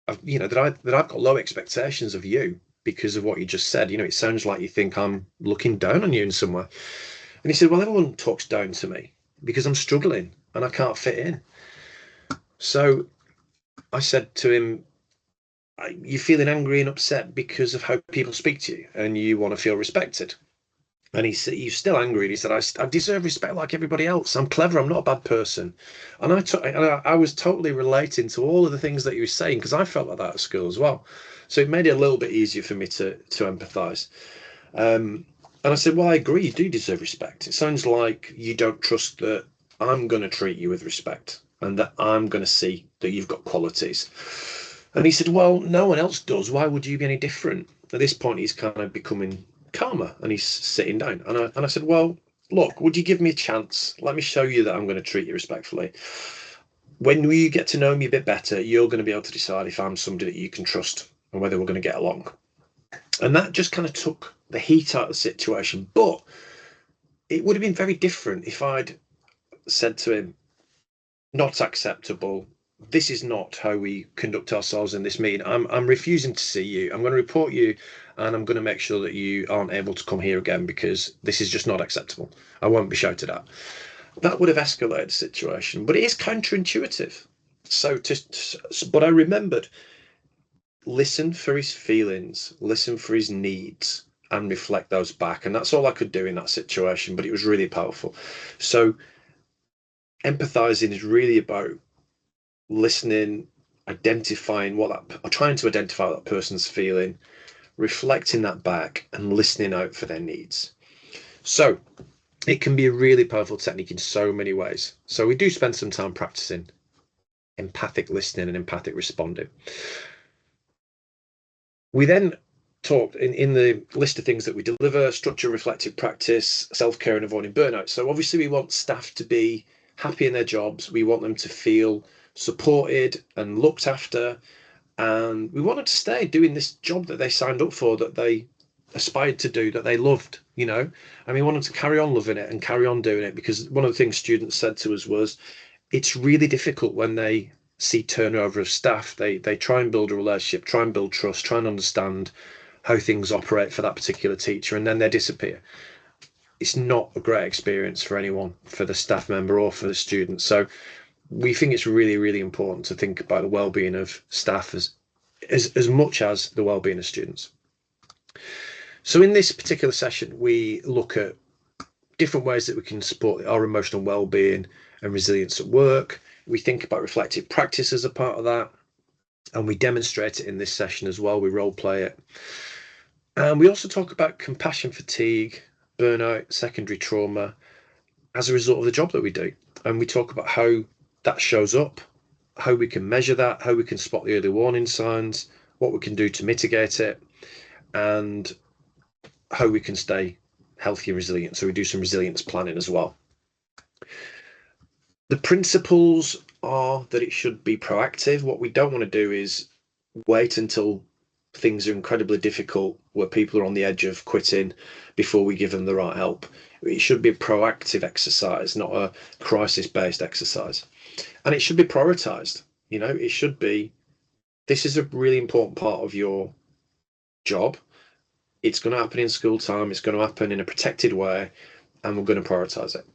that I've got low expectations of you because of what you just said? You know, it sounds like you think I'm looking down on you in some way. And he said, well, everyone talks down to me because I'm struggling and I can't fit in. So I said to him, you're feeling angry and upset because of how people speak to you and you want to feel respected. And he said, you're still angry. And he said, I deserve respect like everybody else. I'm clever. I'm not a bad person. And I was totally relating to all of the things that he was saying because I felt like that at school as well. So it made it a little bit easier for me to empathize. And I said, well, I agree. You do deserve respect. It sounds like you don't trust that I'm going to treat you with respect and that I'm going to see that you've got qualities. And he said, well, no one else does. Why would you be any different? At this point, he's kind of becoming calmer and he's sitting down. And I said, well, look, would you give me a chance? Let me show you that I'm going to treat you respectfully. When you get to know me a bit better, you're going to be able to decide if I'm somebody that you can trust and whether we're going to get along. And that just kind of took the heat out of the situation. But it would have been very different if I'd said to him, not acceptable. This is not how we conduct ourselves in this meeting. I'm refusing to see you. I'm going to report you and I'm going to make sure that you aren't able to come here again because this is just not acceptable. I won't be shouted at. That would have escalated the situation, but it is counterintuitive. But I remembered, listen for his feelings, listen for his needs, and reflect those back. And that's all I could do in that situation, but it was really powerful. So empathizing is really about listening, identifying trying to identify what that person's feeling, reflecting that back, and listening out for their needs. So it can be a really powerful technique in so many ways. So we do spend some time practicing empathic listening and empathic responding. We then talked in the list of things that we deliver: structure, reflective practice, self-care, and avoiding burnout. So obviously we want staff to be happy in their jobs. We want them to feel supported and looked after, and we want them to stay doing this job that they signed up for, that they aspired to do, that they loved, and we want them to carry on loving it and carry on doing it, because one of the things students said to us was it's really difficult when they see turnover of staff. They try and build a relationship, try and build trust, try and understand how things operate for that particular teacher, and then they disappear. It's not a great experience for anyone, for the staff member or for the student. So we think it's really, really important to think about the well-being of staff as much as the well-being of students. So in this particular session, we look at different ways that we can support our emotional well-being and resilience at work. We think about reflective practice as a part of that. And we demonstrate it in this session as well. We role play it. And we also talk about compassion fatigue, burnout, secondary trauma as a result of the job that we do. And we talk about how that shows up, how we can measure that, how we can spot the early warning signs, what we can do to mitigate it, and how we can stay healthy and resilient. So we do some resilience planning as well. The principles are that it should be proactive. What we don't want to do is wait until things are incredibly difficult where people are on the edge of quitting before we give them the right help. It should be a proactive exercise, not a crisis-based exercise. And it should be prioritized. It should be, this is a really important part of your job. It's going to happen in school time. It's going to happen in a protected way, and we're going to prioritize it.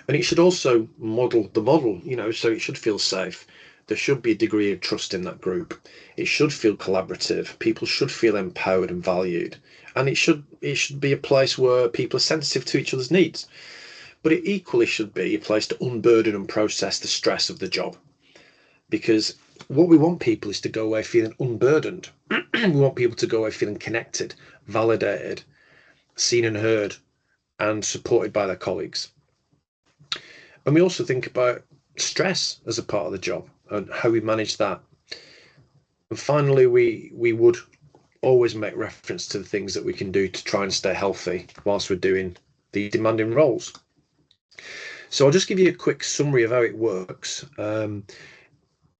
And it should also model the model, so it should feel safe. There should be a degree of trust in that group. It should feel collaborative. People should feel empowered and valued. And it should be a place where people are sensitive to each other's needs. But it equally should be a place to unburden and process the stress of the job. Because what we want people is to go away feeling unburdened. We want people to go away feeling connected, validated, seen and heard, and supported by their colleagues. And we also think about stress as a part of the job and how we manage that. And finally, we would always make reference to the things that we can do to try and stay healthy whilst we're doing the demanding roles. So I'll just give you a quick summary of how it works.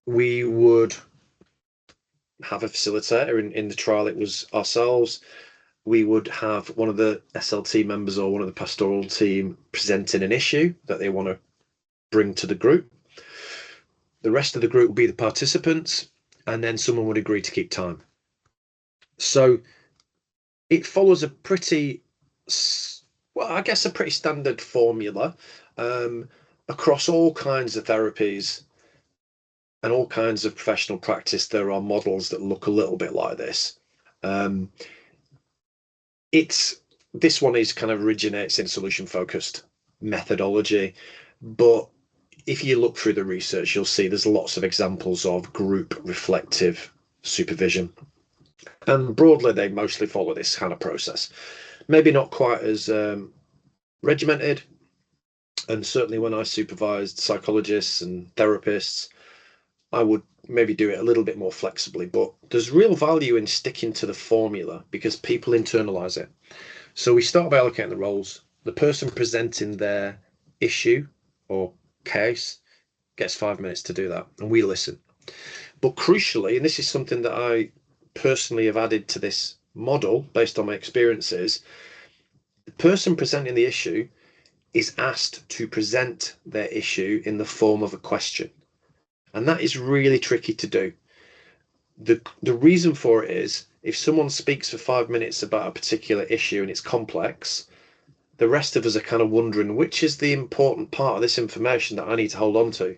We would have a facilitator. In the trial, it was ourselves. We would have one of the SLT members or one of the pastoral team presenting an issue that they want to bring to the group. The rest of the group will be the participants, and then someone would agree to keep time. So it follows a pretty, a pretty standard formula across all kinds of therapies and all kinds of professional practice. There are models that look a little bit like this. This one is kind of originates in solution-focused methodology, but if you look through the research, you'll see there's lots of examples of group reflective supervision. And broadly, they mostly follow this kind of process. Maybe not quite as regimented. And certainly when I supervised psychologists and therapists, I would maybe do it a little bit more flexibly. But there's real value in sticking to the formula because people internalize it. So we start by allocating the roles. The person presenting their issue or case gets 5 minutes to do that, and we listen. But crucially, and this is something that I personally have added to this model based on my experiences, the person presenting the issue is asked to present their issue in the form of a question. And that is really tricky to do. The reason for it is if someone speaks for 5 minutes about a particular issue and it's complex, the rest of us are kind of wondering which is the important part of this information that I need to hold on to.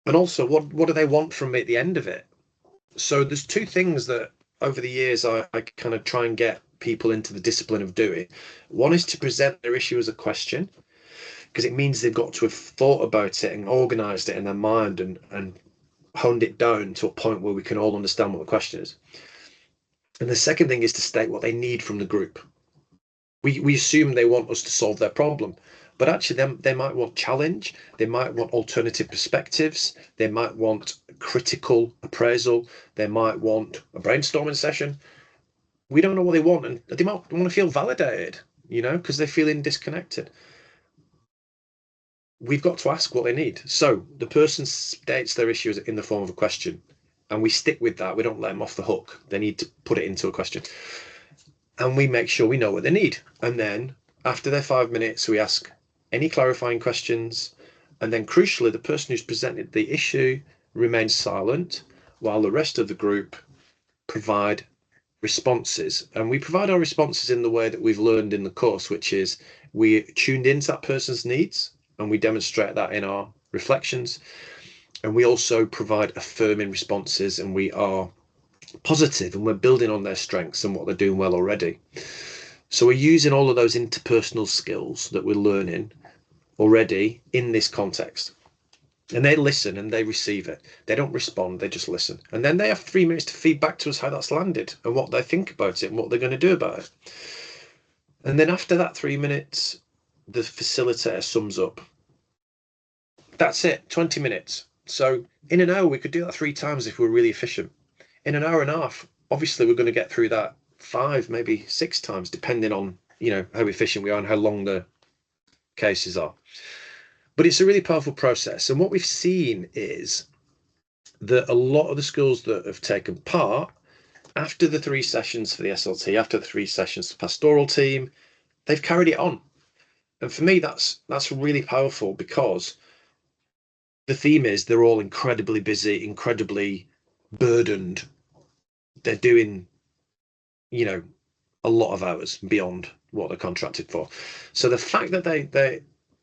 And also, what do they want from me at the end of it? So there's two things that over the years I kind of try and get people into the discipline of doing. One is to present their issue as a question, because it means they've got to have thought about it and organized it in their mind and honed it down to a point where we can all understand what the question is. And the second thing is to state what they need from the group. We assume they want us to solve their problem, but actually they might want challenge, they might want alternative perspectives, they might want critical appraisal, they might want a brainstorming session. We don't know what they want, and they might want to feel validated, because they're feeling disconnected. We've got to ask what they need. So the person states their issue in the form of a question, and we stick with that. We don't let them off the hook. They need to put it into a question. And we make sure we know what they need. And then after their 5 minutes, we ask any clarifying questions. And then crucially, the person who's presented the issue remains silent while the rest of the group provide responses. And we provide our responses in the way that we've learned in the course, which is we tuned into that person's needs and we demonstrate that in our reflections. And we also provide affirming responses, and we are positive and we're building on their strengths and what they're doing well already. So we're using all of those interpersonal skills that we're learning already in this context. And they listen and they receive it. They don't respond, they just listen. And then they have 3 minutes to feed back to us how that's landed and what they think about it and what they're going to do about it. And then after that 3 minutes, the facilitator sums up. That's it, 20 minutes. So in an hour, we could do that 3 times if we're really efficient. In an hour and a half, obviously, we're going to get through that 5, maybe 6 times, depending on, how efficient we are and how long the cases are. But it's a really powerful process. And what we've seen is that a lot of the schools that have taken part, after the 3 sessions for the SLT, after the 3 sessions for the pastoral team, they've carried it on. And for me, that's really powerful, because the theme is they're all incredibly busy, incredibly burdened. They're doing, a lot of hours beyond what they're contracted for. So the fact that they're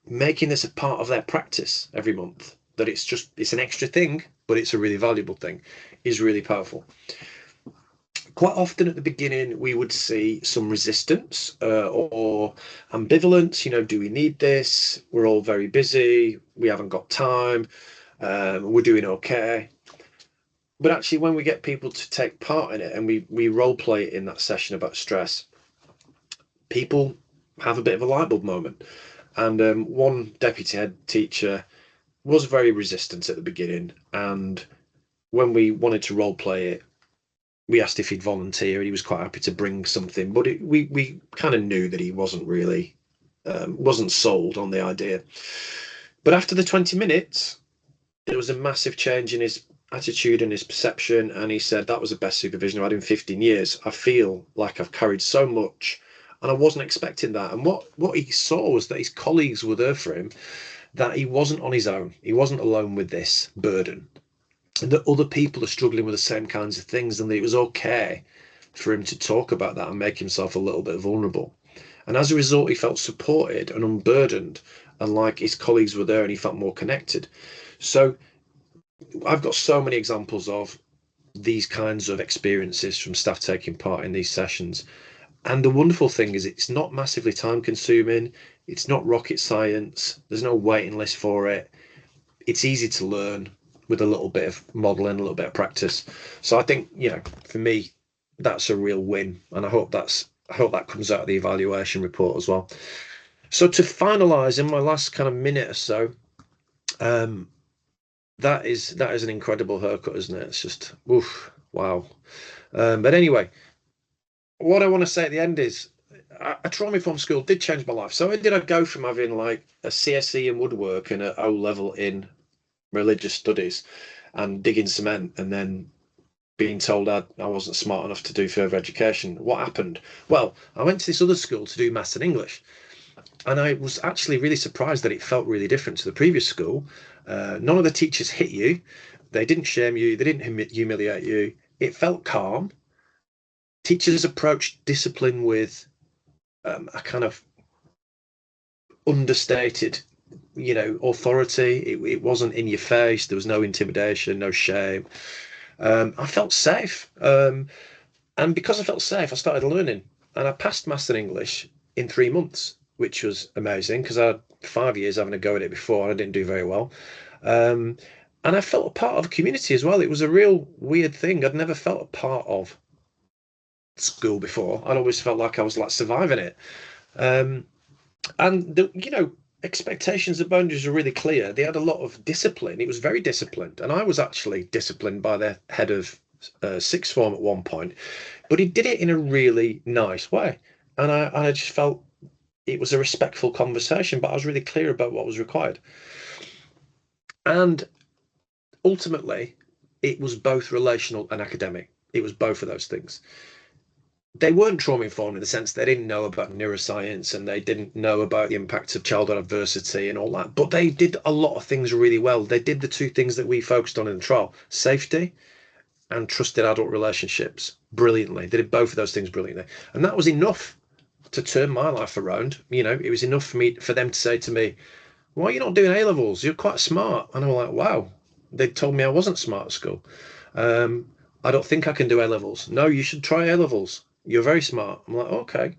making this a part of their practice every month, that it's an extra thing, but it's a really valuable thing, is really powerful. Quite often at the beginning, we would see some resistance or ambivalence. Do we need this? We're all very busy. We haven't got time. We're doing okay. But actually, when we get people to take part in it and we role play it in that session about stress, people have a bit of a light bulb moment. And one deputy head teacher was very resistant at the beginning. And when we wanted to role play it, we asked if he'd volunteer, and he was quite happy to bring something. But we kind of knew that he wasn't really wasn't sold on the idea. But after the 20 minutes, there was a massive change in his attitude and his perception. And he said, that was the best supervision I've had in 15 years. I feel like I've carried so much, and I wasn't expecting that. And what he saw was that his colleagues were there for him, that he wasn't on his own. He wasn't alone with this burden, and that other people are struggling with the same kinds of things, and that it was okay for him to talk about that and make himself a little bit vulnerable. And as a result, he felt supported and unburdened, and like his colleagues were there, and he felt more connected. So I've got so many examples of these kinds of experiences from staff taking part in these sessions. And the wonderful thing is, it's not massively time consuming. It's not rocket science. There's no waiting list for it. It's easy to learn with a little bit of modeling, a little bit of practice. So I think, for me, that's a real win. And I hope that comes out of the evaluation report as well. So to finalize in my last kind of minute or so, that is an incredible haircut, isn't it? It's just, oof, wow. But anyway, what I want to say at the end is, a trauma-informed school did change my life. So did I go from having like a CSE in woodwork and an O level in religious studies and digging cement, and then being told I wasn't smart enough to do further education. What happened? Well, I went to this other school to do maths and English. And I was actually really surprised that it felt really different to the previous school. None of the teachers hit you. They didn't shame you. They didn't humiliate you. It felt calm. Teachers approached discipline with a kind of understated, authority. It wasn't in your face. There was no intimidation, no shame. I felt safe. And because I felt safe, I started learning. And I passed Maths and English in 3 months, which was amazing, because I had 5 years having a go at it before, and I didn't do very well. And I felt a part of a community as well. It was a real weird thing. I'd never felt a part of school before. I'd always felt like I was like surviving it. And expectations and boundaries were really clear. They had a lot of discipline. It was very disciplined. And I was actually disciplined by the head of sixth form at one point, but he did it in a really nice way. And I just felt it was a respectful conversation, but I was really clear about what was required. And ultimately, it was both relational and academic. It was both of those things. They weren't trauma-informed in the sense they didn't know about neuroscience, and they didn't know about the impact of childhood adversity and all that, but they did a lot of things really well. They did the 2 things that we focused on in the trial: safety and trusted adult relationships, brilliantly. They did both of those things brilliantly. And that was enough to turn my life around. It was enough for them to say to me, why are you not doing A-levels? You're quite smart. And I'm like, wow, they told me I wasn't smart at school. I don't think I can do A-levels. No, you should try A-levels. You're very smart. I'm like, okay.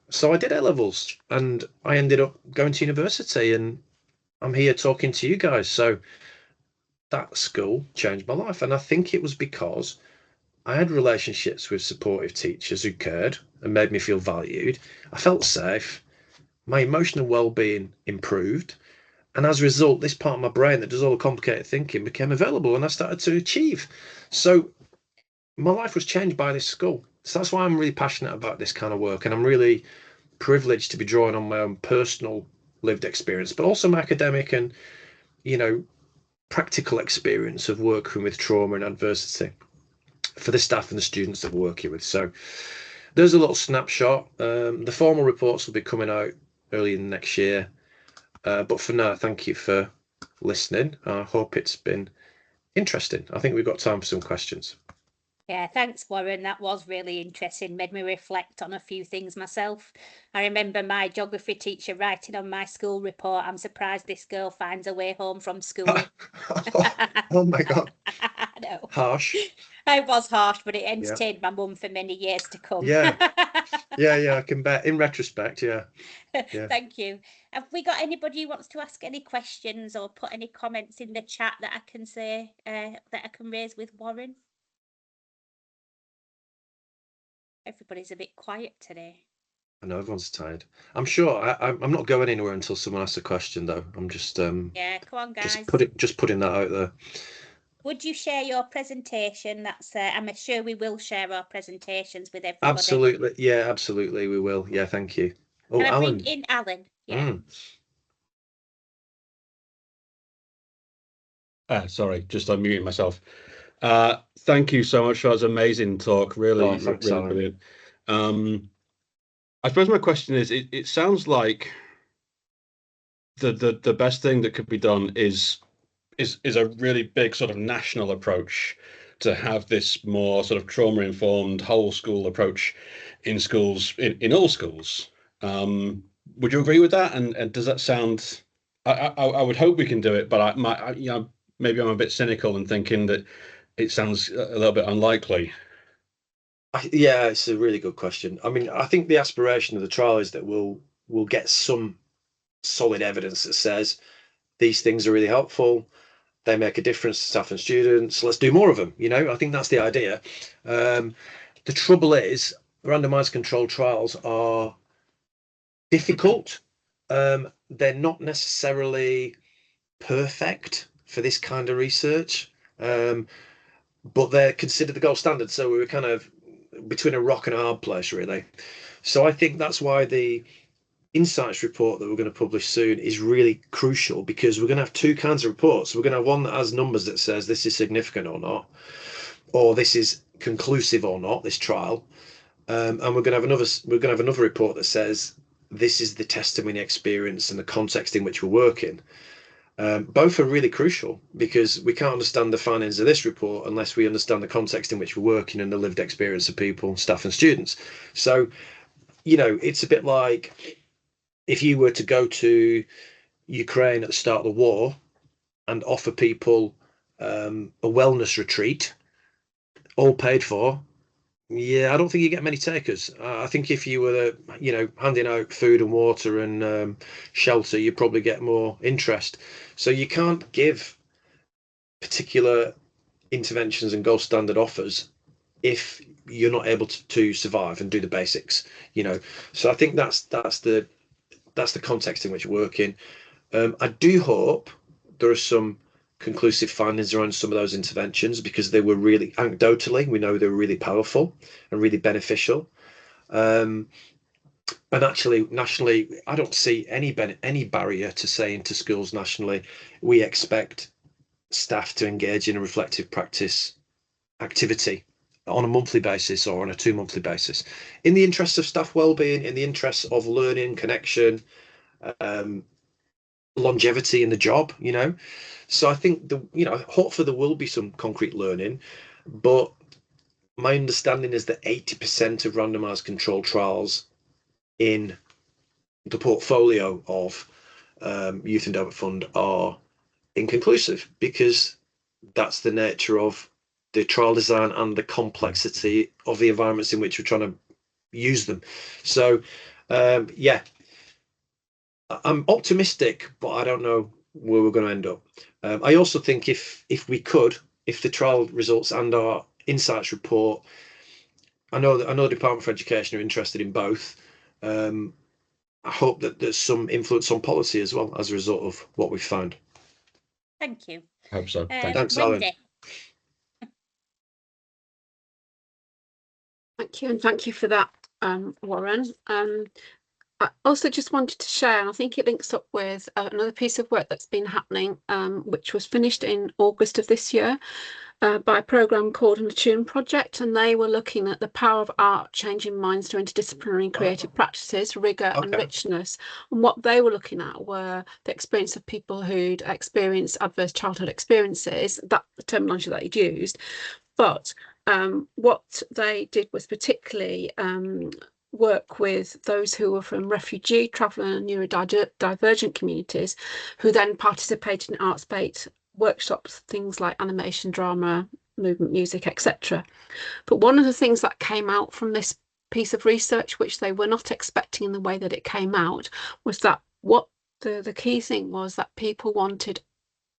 So I did A-levels, and I ended up going to university, and I'm here talking to you guys. So that school changed my life. And I think it was because I had relationships with supportive teachers who cared and made me feel valued. I felt safe. My emotional well-being improved. And as a result, this part of my brain that does all the complicated thinking became available and I started to achieve. So my life was changed by this school. So that's why I'm really passionate about this kind of work. And I'm really privileged to be drawing on my own personal lived experience, but also my academic and, you know, practical experience of working with trauma and adversity for the staff and the students that we're working with. So there's a little snapshot. The formal reports will be coming out early in the next year. But for now, thank you for listening. I hope it's been interesting. I think we've got time for some questions. Yeah, thanks, Warren. That was really interesting. Made me reflect on a few things myself. I remember my geography teacher writing on my school report, "I'm surprised this girl finds her way home from school." Oh my God. No. Harsh. I was harsh, but it Yeah. entertained my mum for many years to come. Yeah. Yeah, I can bet. In retrospect, yeah. Thank you. Have we got anybody who wants to ask any questions or put any comments in the chat that I can say, that I can raise with Warren? Everybody's a bit quiet today. I know everyone's tired. I'm sure I'm not going anywhere until someone asks a question, though. I'm just Yeah, come on, guys. just putting that out there. Would you share your presentation? That's I'm sure we will share our presentations with everybody. Absolutely, yeah, absolutely, we will. Yeah, thank you. Oh, Can I Alan. bring in Alan? Yeah. Sorry, just unmuting myself. Thank you so much. That was an amazing talk. Really, thanks, really Alan. brilliant. I suppose my question is, it sounds like the best thing that could be done is a really big sort of national approach to have this more sort of trauma-informed whole school approach in schools, in all schools. Would you agree with that? And does that sound? I would hope we can do it, but maybe I'm a bit cynical and thinking that it sounds a little bit unlikely. Yeah, it's a really good question. I mean, I think the aspiration of the trial is that we'll get some solid evidence that says these things are really helpful. They make a difference to staff and students. Let's do more of them. I think that's the idea. The trouble is, randomized controlled trials are difficult. They're not necessarily perfect for this kind of research, but they're considered the gold standard. So we were kind of between a rock and a hard place, really. So I think that's why the insights report that we're going to publish soon is really crucial, because we're going to have two kinds of reports. We're going to have one that has numbers that says this is significant or not, or this is conclusive or not, this trial, and we're going to have another report that says this is the testimony experience and the context in which we're working. Both are really crucial, because we can't understand the findings of this report unless we understand the context in which we're working and the lived experience of people, staff and students. So, it's a bit like if you were to go to Ukraine at the start of the war and offer people a wellness retreat, all paid for. Yeah, I don't think you get many takers. I think if you were, handing out food and water and shelter, you probably get more interest. So you can't give particular interventions and gold standard offers if you're not able to survive and do the basics. So I think that's the context in which we're working. I do hope there are some conclusive findings around some of those interventions, because they were really, anecdotally, we know they were really powerful and really beneficial. And actually, nationally, I don't see any barrier to saying to schools nationally, we expect staff to engage in a reflective practice activity on a monthly basis or on a 2-monthly basis, in the interests of staff wellbeing, in the interests of learning, connection, longevity in the job. So I think hopefully there will be some concrete learning, but my understanding is that 80% of randomized controlled trials in the portfolio of Youth Endowment Fund are inconclusive, because that's the nature of the trial design and the complexity of the environments in which we're trying to use them. So yeah, I'm optimistic, but I don't know where we're going to end up. I also think if the trial results and our insights report, I know the Department for Education are interested in both. I hope that there's some influence on policy as well as a result of what we've found. Thank you. Hope so. Thanks, Wendy. Alan. Thank you, and thank you for that, Warren. I also just wanted to share, and I think it links up with another piece of work that's been happening, which was finished in August of this year by a programme called an Attune Project, and they were looking at the power of art changing minds through interdisciplinary and creative practices, rigour and richness. And what they were looking at were the experience of people who'd experienced adverse childhood experiences, that the terminology that you'd used, but what they did was particularly work with those who were from refugee, traveller and neurodivergent communities, who then participated in arts-based workshops, things like animation, drama, movement, music, etc. But one of the things that came out from this piece of research, which they were not expecting in the way that it came out, was that what the key thing was that people wanted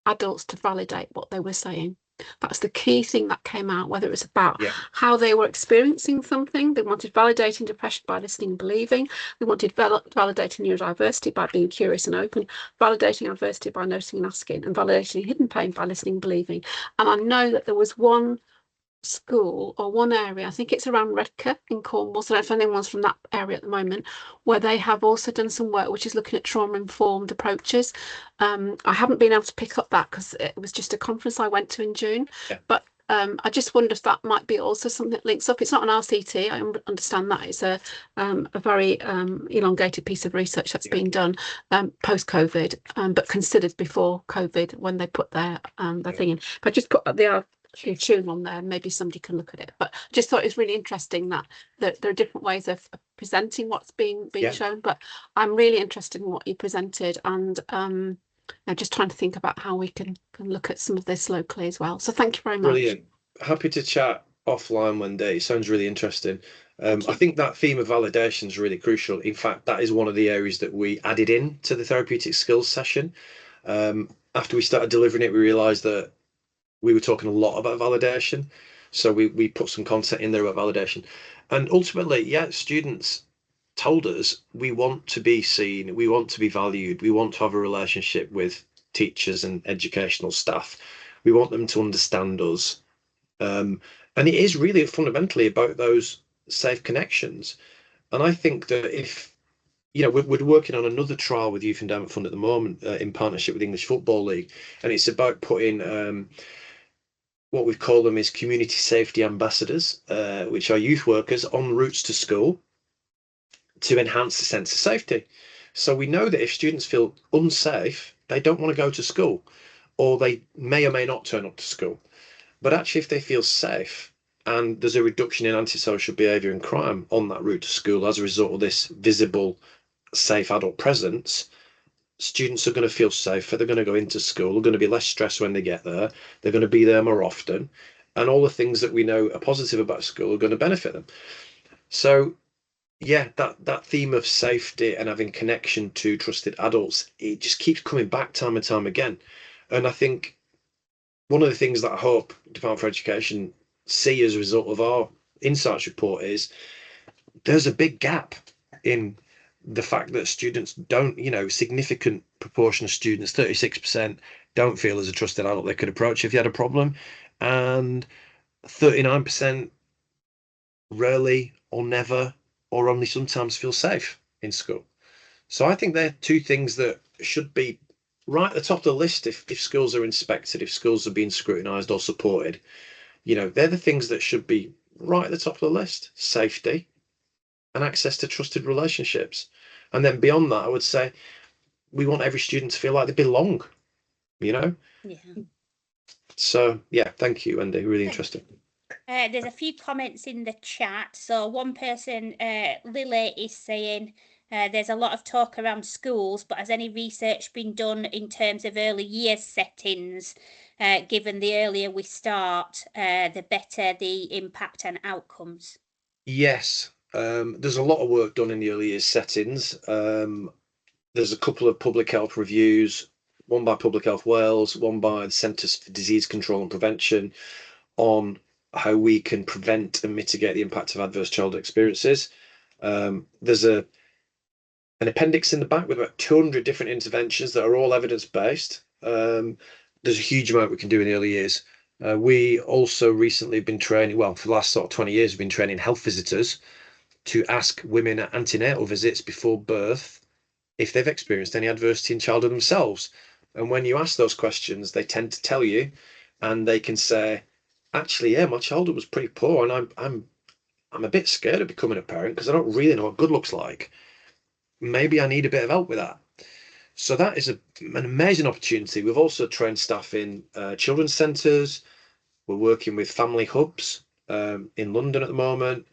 adults to validate what they were saying. That's the key thing that came out, whether it was about how they were experiencing something. They wanted validating depression by listening and believing. They wanted validating neurodiversity by being curious and open, validating adversity by noticing and asking, and validating hidden pain by listening and believing. And I know that there was one school or one area, I think it's around Redcar in Cornwall, so I don't know if anyone's from that area at the moment, where they have also done some work which is looking at trauma-informed approaches. I haven't been able to pick up that because it was just a conference I went to in June, but I just wonder if that might be also something that links up. It's not an RCT, I understand that. It's a very elongated piece of research that's been done post-COVID, but considered before COVID when they put their thing in. But I just put the Attune on there, maybe somebody can look at it. But I just thought it was really interesting that there are different ways of presenting what's being shown. But I'm really interested in what you presented, and I'm just trying to think about how we can look at some of this locally as well. So thank you very much. Brilliant. Happy to chat offline one day. Sounds really interesting. I think that theme of validation is really crucial. In fact, that is one of the areas that we added in to the therapeutic skills session. After we started delivering it, we realized that we were talking a lot about validation. So we put some content in there about validation. And ultimately, students told us we want to be seen, we want to be valued, we want to have a relationship with teachers and educational staff. We want them to understand us. And it is really fundamentally about those safe connections. And I think that if, we're working on another trial with Youth Endowment Fund at the moment in partnership with English Football League, and it's about putting what we call them is community safety ambassadors, which are youth workers on routes to school to enhance the sense of safety. So we know that if students feel unsafe, they don't want to go to school, or they may or may not turn up to school. But actually, if they feel safe and there's a reduction in antisocial behaviour and crime on that route to school as a result of this visible, safe adult presence, students are going to feel safer. They're going to go into school. They're going to be less stressed when they get there. They're going to be there more often. And all the things that we know are positive about school are going to benefit them. So, that theme of safety and having connection to trusted adults, it just keeps coming back time and time again. And I think one of the things that I hope Department for Education see as a result of our insights report is there's a big gap in the fact that students don't, significant proportion of students, 36%, don't feel as a trusted adult they could approach if they had a problem, and 39% rarely or never or only sometimes feel safe in school. So I think they're two things that should be right at the top of the list if schools are inspected, if schools are being scrutinised or supported. They're the things that should be right at the top of the list: safety and access to trusted relationships. And then beyond that, I would say we want every student to feel like they belong, Yeah. So, thank you, Wendy. Really interesting. There's a few comments in the chat. So one person, Lily, is saying there's a lot of talk around schools, but has any research been done in terms of early years settings, given the earlier we start, the better the impact and outcomes? Yes, there's a lot of work done in the early years settings. There's a couple of public health reviews one by Public Health Wales, one by the Centres for Disease Control and Prevention, on how we can prevent and mitigate the impact of adverse childhood experiences. There's an appendix in the back with about 200 different interventions that are all evidence-based. There's a huge amount we can do in the early years. We also recently have been training, well, for the last sort of 20 years, we've been training health visitors to ask women at antenatal visits before birth if they've experienced any adversity in childhood themselves. And when you ask those questions, they tend to tell you, and they can say, actually, yeah, my childhood was pretty poor, and I'm a bit scared of becoming a parent because I don't really know what good looks like. Maybe I need a bit of help with that. So that is an amazing opportunity. We've also trained staff in children's centres. We're working with family hubs in London at the moment.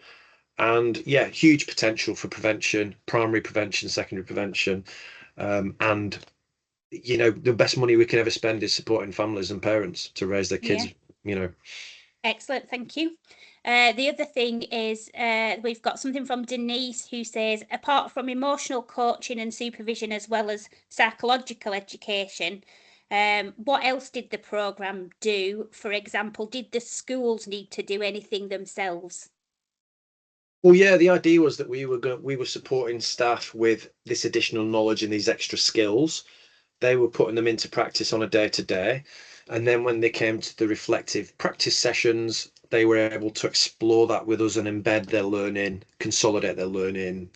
And yeah, huge potential for prevention, primary prevention, secondary prevention. And, you know, the best money we can ever spend is supporting families and parents to raise their kids, you know. Excellent, thank you. The other thing is we've got something from Denise, who says, apart from emotional coaching and supervision as well as psychological education, what else did the programme do? For example, did the schools need to do anything themselves? Well, yeah, the idea was that we were supporting staff with this additional knowledge and these extra skills. They were putting them into practice on a day-to-day. And then when they came to the reflective practice sessions, they were able to explore that with us and embed their learning, consolidate their learning,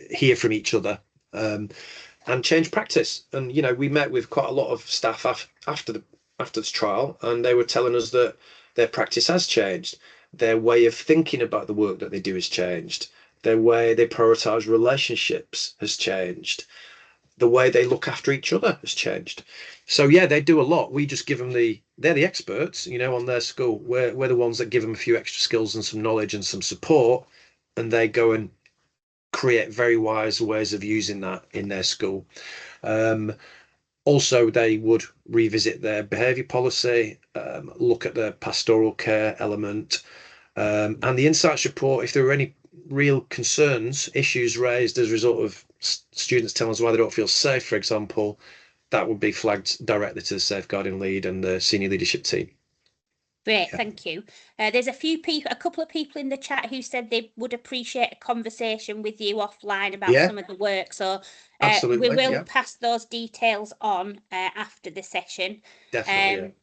hear from each other, and change practice. And, you know, we met with quite a lot of staff after this trial, and they were telling us that their practice has changed. Their way of thinking about the work that they do has changed. Their way they prioritize relationships has changed. The way they look after each other has changed. So yeah, they do a lot. We just give them they're the experts, you know, on their school. We're the ones that give them a few extra skills and some knowledge and some support, and they go and create very wise ways of using that in their school. Also, they would revisit their behaviour policy, look at the pastoral care element, and the insights report. If there were any real concerns, issues raised as a result of students telling us why they don't feel safe, for example, that would be flagged directly to the safeguarding lead and the senior leadership team. Great, thank you. There's a couple of people in the chat who said they would appreciate a conversation with you offline about some of the work. So absolutely, we will pass those details on after the session. Definitely.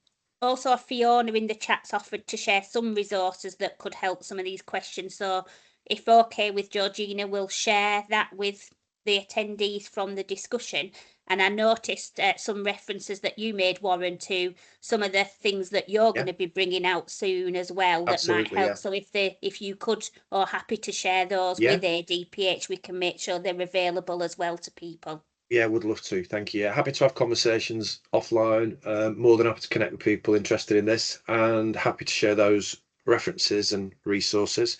Also, Fiona in the chat's offered to share some resources that could help some of these questions. So if okay with Georgina, we'll share that with the attendees from the discussion. And I noticed some references that you made, Warren, to some of the things that you're going to be bringing out soon as well that might help. So if you could or happy to share those with ADPH, we can make sure they're available as well to people. Yeah, would love to. Thank you. Yeah, happy to have conversations offline. More than happy to connect with people interested in this, and happy to share those references and resources.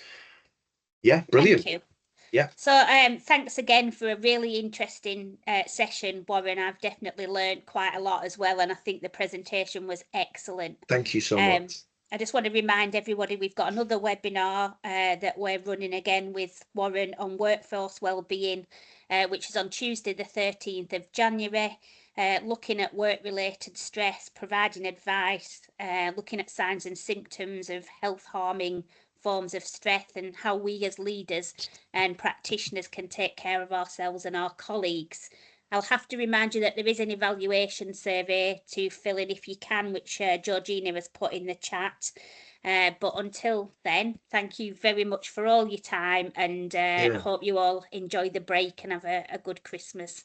Yeah, brilliant. Thank you. Yeah. So thanks again for a really interesting session, Warren. I've definitely learned quite a lot as well, and I think the presentation was excellent. Thank you so much. I just want to remind everybody we've got another webinar that we're running again with Warren on workforce wellbeing, which is on Tuesday the 13th of January, looking at work-related stress, providing advice, looking at signs and symptoms of health-harming forms of stress and how we as leaders and practitioners can take care of ourselves and our colleagues. I'll have to remind you that there is an evaluation survey to fill in if you can, which Georgina has put in the chat. But until then, thank you very much for all your time, and I hope you all enjoy the break and have a good Christmas.